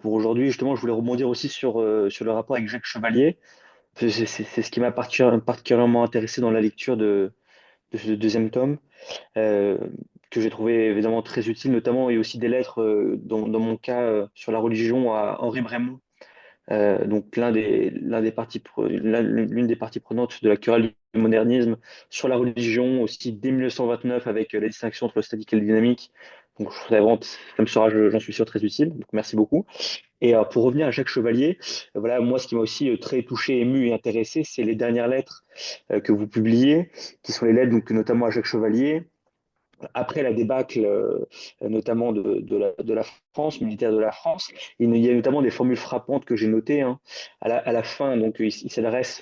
aujourd'hui. Justement, je voulais rebondir aussi sur le rapport avec Jacques Chevalier. C'est ce qui m'a particulièrement intéressé dans la lecture de ce deuxième tome, euh, que j'ai trouvé évidemment très utile, notamment, et aussi des lettres, dans mon cas, sur la religion à Henri Brémond. Donc l'une des parties prenantes de la querelle du modernisme sur la religion, aussi dès 1929 avec la distinction entre le statique et le dynamique. Donc je trouve ça vraiment, ça me sera, j'en suis sûr, très utile. Donc merci beaucoup. Et pour revenir à Jacques Chevalier, voilà, moi ce qui m'a aussi très touché, ému et intéressé, c'est les dernières lettres que vous publiez, qui sont les lettres donc notamment à Jacques Chevalier après la débâcle, notamment de la France, militaire de la France. Il y a notamment des formules frappantes que j'ai notées, hein. À la fin, donc, il s'adresse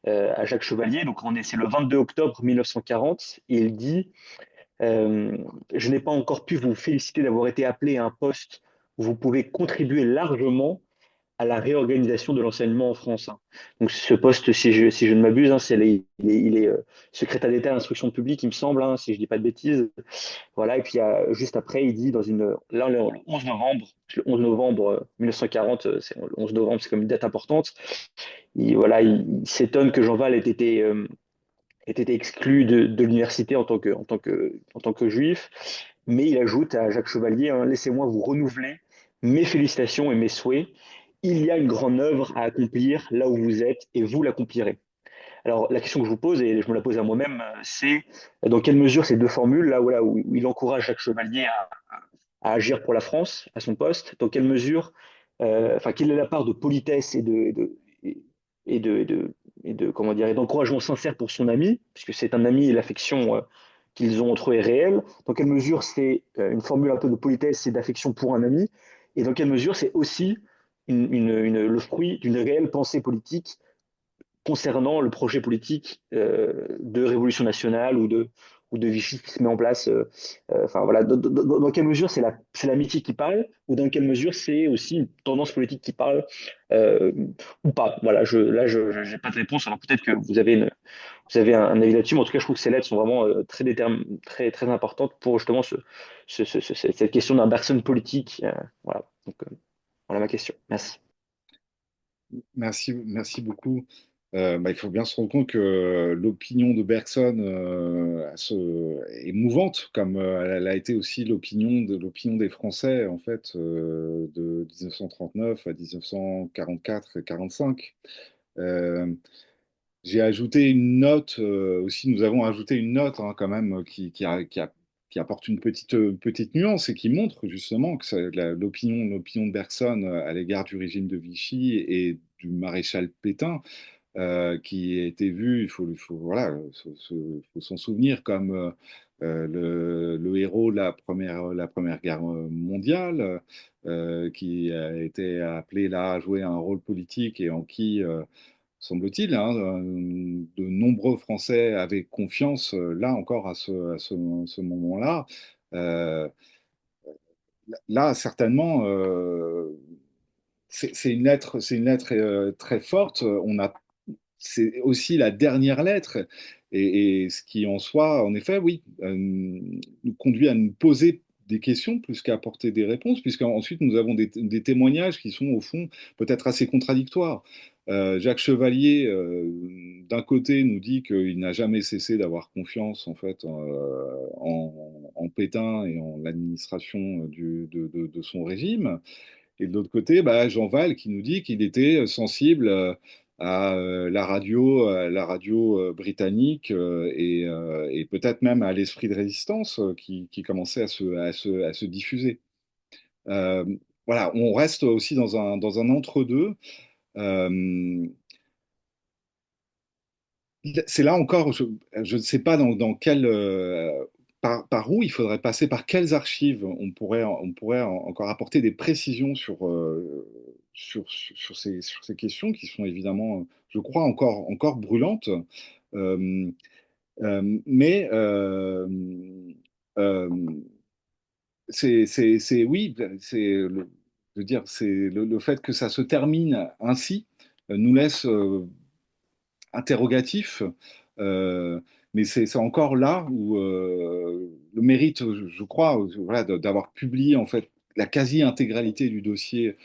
à Jacques Chevalier. Donc, c'est le 22 octobre 1940. Et il dit je n'ai pas encore pu vous féliciter d'avoir été appelé à un poste où vous pouvez contribuer largement à la réorganisation de l'enseignement en France, hein. Donc ce poste, si je ne m'abuse, hein, il est secrétaire d'État à l'instruction publique, il me semble, hein, si je ne dis pas de bêtises. Voilà, et puis juste après, il dit là, le 11 novembre, 1940, le 11 novembre, c'est comme une date importante. Voilà, il s'étonne que Jean Val ait été exclu de l'université en tant que juif, mais il ajoute à Jacques Chevalier, hein, laissez-moi vous renouveler mes félicitations et mes souhaits. Il y a une grande œuvre à accomplir là où vous êtes et vous l'accomplirez. Alors, la question que je vous pose, et je me la pose à moi-même, c'est dans quelle mesure ces deux formules, là voilà, où il encourage Jacques Chevalier à agir pour la France, à son poste, dans quelle mesure, enfin, quelle est la part de politesse et de, comment dire, et d'encouragement sincère pour son ami, puisque c'est un ami et l'affection qu'ils ont entre eux est réelle, dans quelle mesure c'est une formule un peu de politesse et d'affection pour un ami, et dans quelle mesure c'est aussi le fruit d'une réelle pensée politique concernant le projet politique de révolution nationale ou de Vichy qui se met en place. Enfin voilà, dans quelle mesure c'est l'amitié qui parle ou dans quelle mesure c'est aussi une tendance politique qui parle euh, ou pas. Voilà, je n'ai pas de réponse. Alors peut-être que vous avez un avis là-dessus, mais en tout cas, je trouve que ces lettres sont vraiment très importantes pour justement cette question d'un Bergson politique. Voilà, donc voilà ma question. Merci. Merci beaucoup. Il faut bien se rendre compte que l'opinion de Bergson est mouvante, comme elle a été aussi l'opinion des Français en fait de 1939 à 1944 et 45. Euh, j'ai ajouté une note aussi. Nous avons ajouté une note hein, quand même qui apporte une petite nuance et qui montre justement que l'opinion de Bergson à l'égard du régime de Vichy et du maréchal Pétain qui a été vu, voilà, faut s'en souvenir comme le héros de la première guerre mondiale, qui a été appelé là à jouer un rôle politique et en qui, semble-t-il, hein, de nombreux Français avaient confiance là encore ce moment-là. Euh, Là, certainement, c'est une lettre très forte. C'est aussi la dernière lettre, et ce qui en soi, en effet, oui, nous conduit à nous poser des questions plus qu'à apporter des réponses, puisqu'ensuite nous avons des témoignages qui sont au fond peut-être assez contradictoires. Jacques Chevalier, d'un côté, nous dit qu'il n'a jamais cessé d'avoir confiance en fait en Pétain et en l'administration de son régime. Et de l'autre côté, bah, Jean Val qui nous dit qu'il était sensible à la radio britannique et peut-être même à l'esprit de résistance qui commençait à se diffuser. Euh, voilà, on reste aussi dans un entre-deux. Euh, c'est là encore, je ne sais pas dans quel, par où il faudrait passer, par quelles archives on pourrait encore apporter des précisions sur ces questions qui sont évidemment, je crois, encore brûlantes. Euh, mais euh, oui, je veux dire, c'est le fait que ça se termine ainsi nous laisse interrogatif, euh, mais c'est encore là où le mérite, je crois, voilà, d'avoir publié en fait la quasi-intégralité du dossier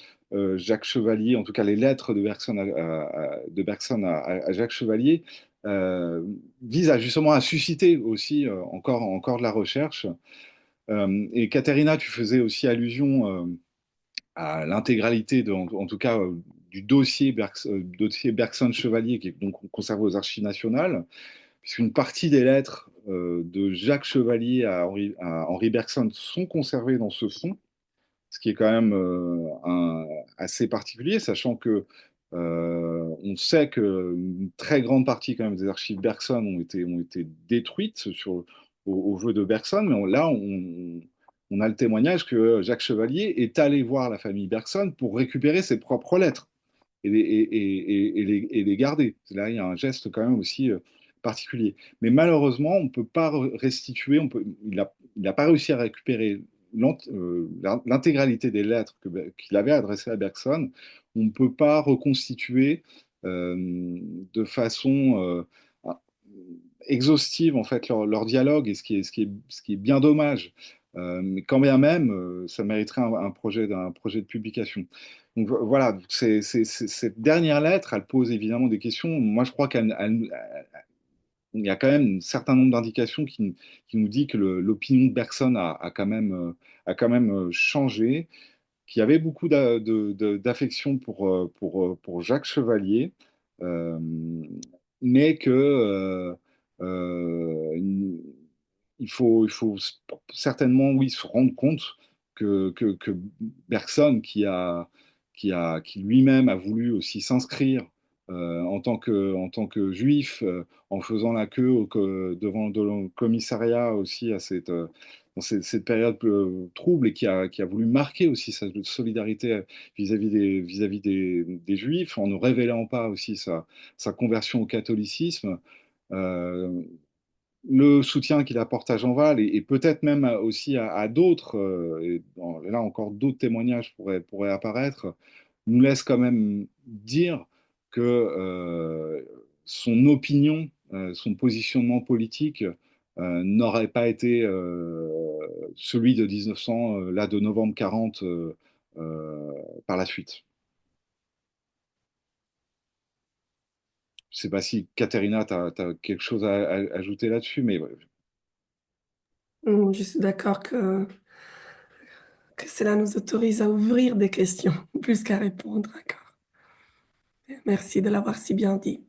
Jacques Chevalier, en tout cas les lettres de Bergson de Bergson à Jacques Chevalier, euh, vise à justement à susciter aussi encore de la recherche. Et Katharina, tu faisais aussi allusion à l'intégralité, en tout cas, du dossier Bergson-Chevalier, qui est donc conservé aux Archives nationales, puisqu'une partie des lettres de Jacques Chevalier à Henri Bergson sont conservées dans ce fonds, ce qui est quand même assez particulier, sachant que on sait qu'une très grande partie quand même des archives Bergson ont été détruites au vœu de Bergson, mais on a le témoignage que Jacques Chevalier est allé voir la famille Bergson pour récupérer ses propres lettres et les garder. Là, il y a un geste quand même aussi particulier. Mais malheureusement, on ne peut pas restituer, il n'a pas réussi à récupérer l'intégralité des lettres qu'il avait adressées à Bergson. On ne peut pas reconstituer de façon exhaustive en fait leur dialogue, et ce qui est bien dommage. Mais quand bien même, ça mériterait un projet de publication. Donc voilà, cette dernière lettre, elle pose évidemment des questions. Moi, je crois il y a quand même un certain nombre d'indications qui nous dit que l'opinion de Bergson a quand même changé, qu'il y avait beaucoup d'affection pour Jacques Chevalier, euh, mais que euh, il faut certainement, oui, se rendre compte que Bergson, qui lui-même a voulu aussi s'inscrire en tant que juif, en faisant la queue devant le commissariat aussi dans cette période trouble, et qui a voulu marquer aussi sa solidarité vis-à-vis des Juifs, en ne révélant pas aussi sa conversion au catholicisme. Euh, le soutien qu'il apporte à Jean Val, et peut-être même aussi à d'autres, et là encore d'autres témoignages pourraient apparaître, nous laisse quand même dire que son opinion, son positionnement politique n'aurait pas été celui de 1900, là de novembre 40, euh, par la suite. Je ne sais pas si Katharina, tu as quelque chose à ajouter là-dessus, mais Je suis d'accord que cela nous autorise à ouvrir des questions plus qu'à répondre encore. Merci de l'avoir si bien dit.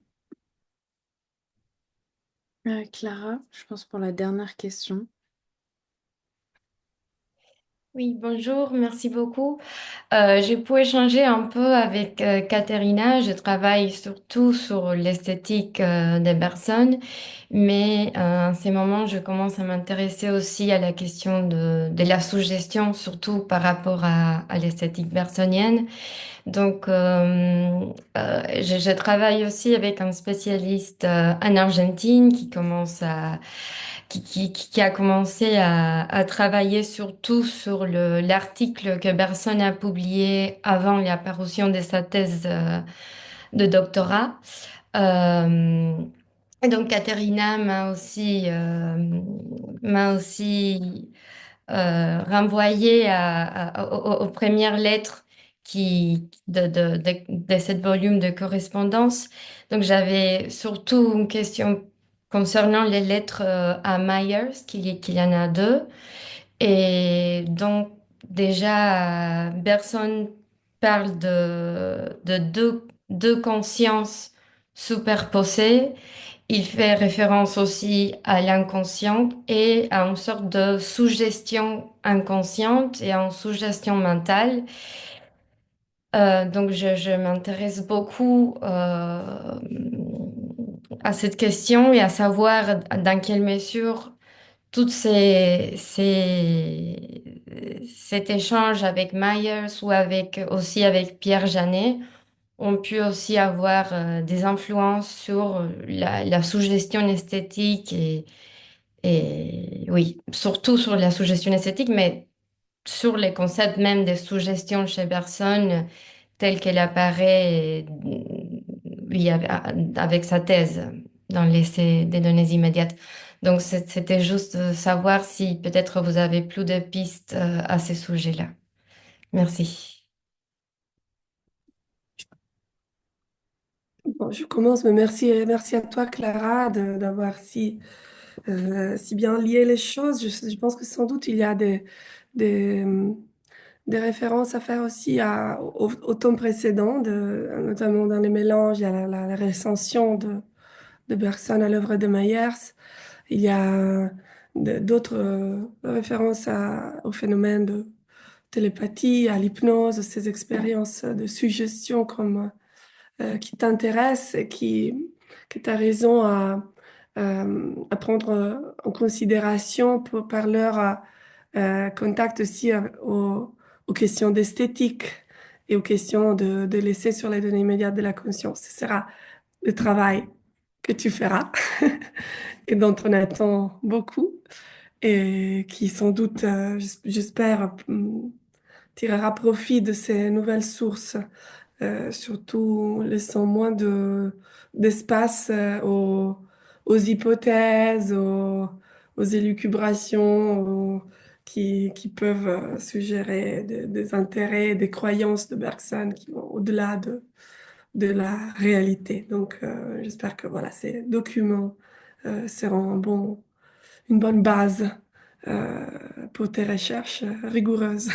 Clara, je pense pour la dernière question. Oui, bonjour, merci beaucoup. J'ai pu échanger un peu avec Katerina. Je travaille surtout sur l'esthétique des personnes, mais en ces moments, je commence à m'intéresser aussi à la question de la suggestion, surtout par rapport à l'esthétique bergsonienne. Donc, je travaille aussi avec un spécialiste en Argentine qui a commencé à travailler surtout sur l'article que Bergson a publié avant l'apparition de sa thèse de doctorat. Euh, et donc, Katerina m'a aussi aux premières lettres de cette volume de correspondance. Donc, j'avais surtout une question concernant les lettres à Myers, qu'il y en a deux. Et donc, déjà, Bergson parle de deux consciences superposées. Il fait référence aussi à l'inconscient et à une sorte de suggestion inconsciente et à une suggestion mentale. Donc, je m'intéresse beaucoup à cette question et à savoir dans quelle mesure toutes cet échange avec Myers ou aussi avec Pierre Janet ont pu aussi avoir des influences sur la suggestion esthétique et oui, surtout sur la suggestion esthétique, mais sur les concepts même des suggestions chez Bergson, telle qu'elle apparaît oui, avec sa thèse dans l'essai des données immédiates. Donc, c'était juste de savoir si peut-être vous avez plus de pistes à ce sujet-là. Merci. Bon, je commence, mais merci à toi, Clara, d'avoir si bien lié les choses. Je pense que sans doute il y a des, des références à faire aussi au tome précédent, notamment dans les mélanges, il y a la recension de Bergson à l'œuvre de Myers. Il y a d'autres références au phénomène de télépathie, à l'hypnose, ces expériences de suggestion qui t'intéressent et que tu as raison à prendre en considération par leur contact aussi aux questions d'esthétique et aux questions de laisser sur les données immédiates de la conscience. Ce sera le travail que tu feras et dont on attend beaucoup et qui sans doute, j'espère, tirera profit de ces nouvelles sources, surtout laissant moins d'espace aux hypothèses, aux élucubrations, qui peuvent suggérer des intérêts, des croyances de Bergson qui vont au-delà de la réalité. Donc, j'espère que voilà, ces documents seront une bonne base euh, pour tes recherches rigoureuses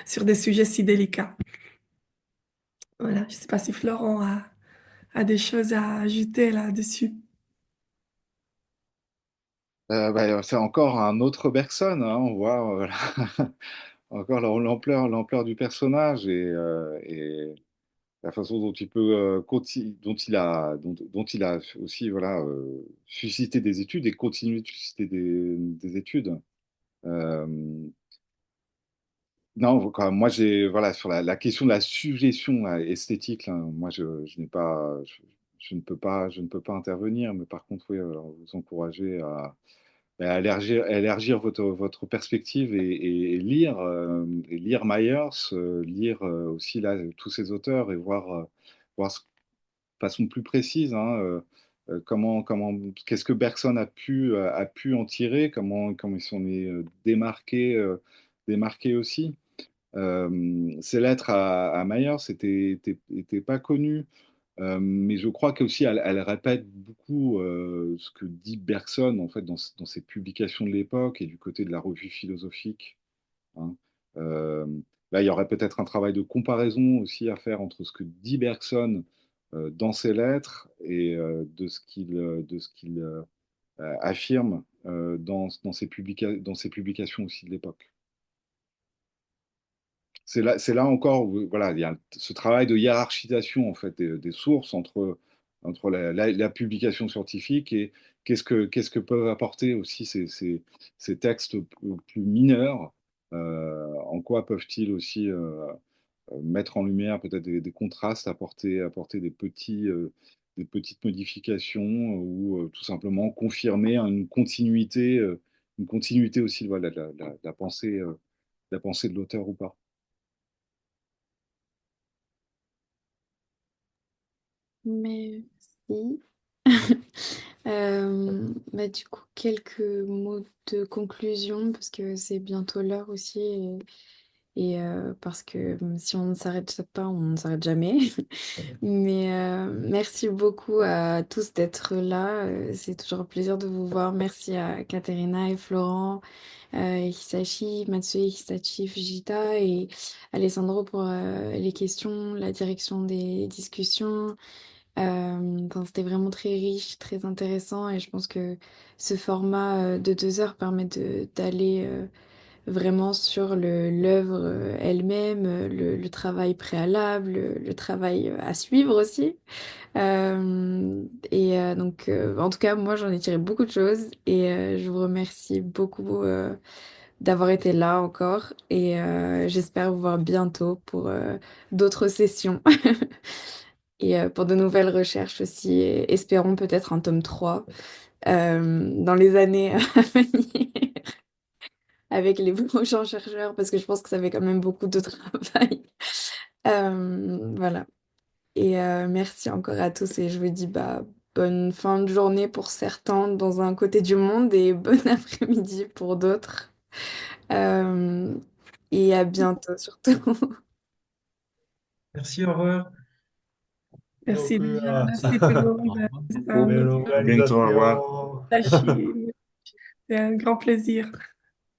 sur des sujets si délicats. Voilà, je ne sais pas si Florent a des choses à ajouter là-dessus. C'est encore un autre Bergson, hein, on voit encore l'ampleur du personnage et la façon dont il peut dont il a aussi voilà suscité des études et continue de susciter des études. Euh, non, moi j'ai voilà sur la question de la suggestion esthétique, là, moi je n'ai pas je ne peux pas intervenir, mais par contre oui, vous encourager à élargir votre perspective et lire Myers, lire aussi là tous ces auteurs et voir de façon plus précise, hein, qu'est-ce que Bergson a pu en tirer, comment il s'en est démarqué aussi. Ces lettres à Myers étaient pas connues, mais je crois qu'aussi elle répète beaucoup ce que dit Bergson en fait dans ses publications de l'époque et du côté de la revue philosophique, hein. Euh, Là, il y aurait peut-être un travail de comparaison aussi à faire entre ce que dit Bergson dans ses lettres et de ce qu'il affirme dans ses publications aussi de l'époque. C'est là encore où voilà, il y a ce travail de hiérarchisation en fait des sources entre la publication scientifique et qu'est-ce que peuvent apporter aussi ces textes plus mineurs, en quoi peuvent-ils aussi mettre en lumière peut-être des contrastes, apporter des petites modifications ou tout simplement confirmer une continuité aussi voilà, de la pensée de l'auteur ou pas. Merci. Du coup, quelques mots de conclusion, parce que c'est bientôt l'heure aussi, et parce que si on ne s'arrête pas, on ne s'arrête jamais. Mais merci beaucoup à tous d'être là. C'est toujours un plaisir de vous voir. Merci à Katerina et Florent, Hisashi, Matsue, Hisachi, Fujita et Alessandro pour les questions, la direction des discussions. Enfin, c'était vraiment très riche, très intéressant et je pense que ce format de 2 heures permet d'aller vraiment sur l'œuvre elle-même, le travail préalable, le travail à suivre aussi. En tout cas, moi, j'en ai tiré beaucoup de choses et je vous remercie beaucoup d'avoir été là encore et j'espère vous voir bientôt pour d'autres sessions. Et pour de nouvelles recherches aussi, et espérons peut-être un tome 3 dans les années à venir. avec les prochains chercheurs parce que je pense que ça fait quand même beaucoup de travail. Voilà. Et merci encore à tous et je vous dis bah, bonne fin de journée pour certains dans un côté du monde et bon après-midi pour d'autres. Euh, et à bientôt surtout. Merci, au revoir. Merci Donc, déjà. Merci tout le monde. Beaucoup. belle Alexandre, À bientôt, au revoir. organisation. Tachine. C'est un grand plaisir.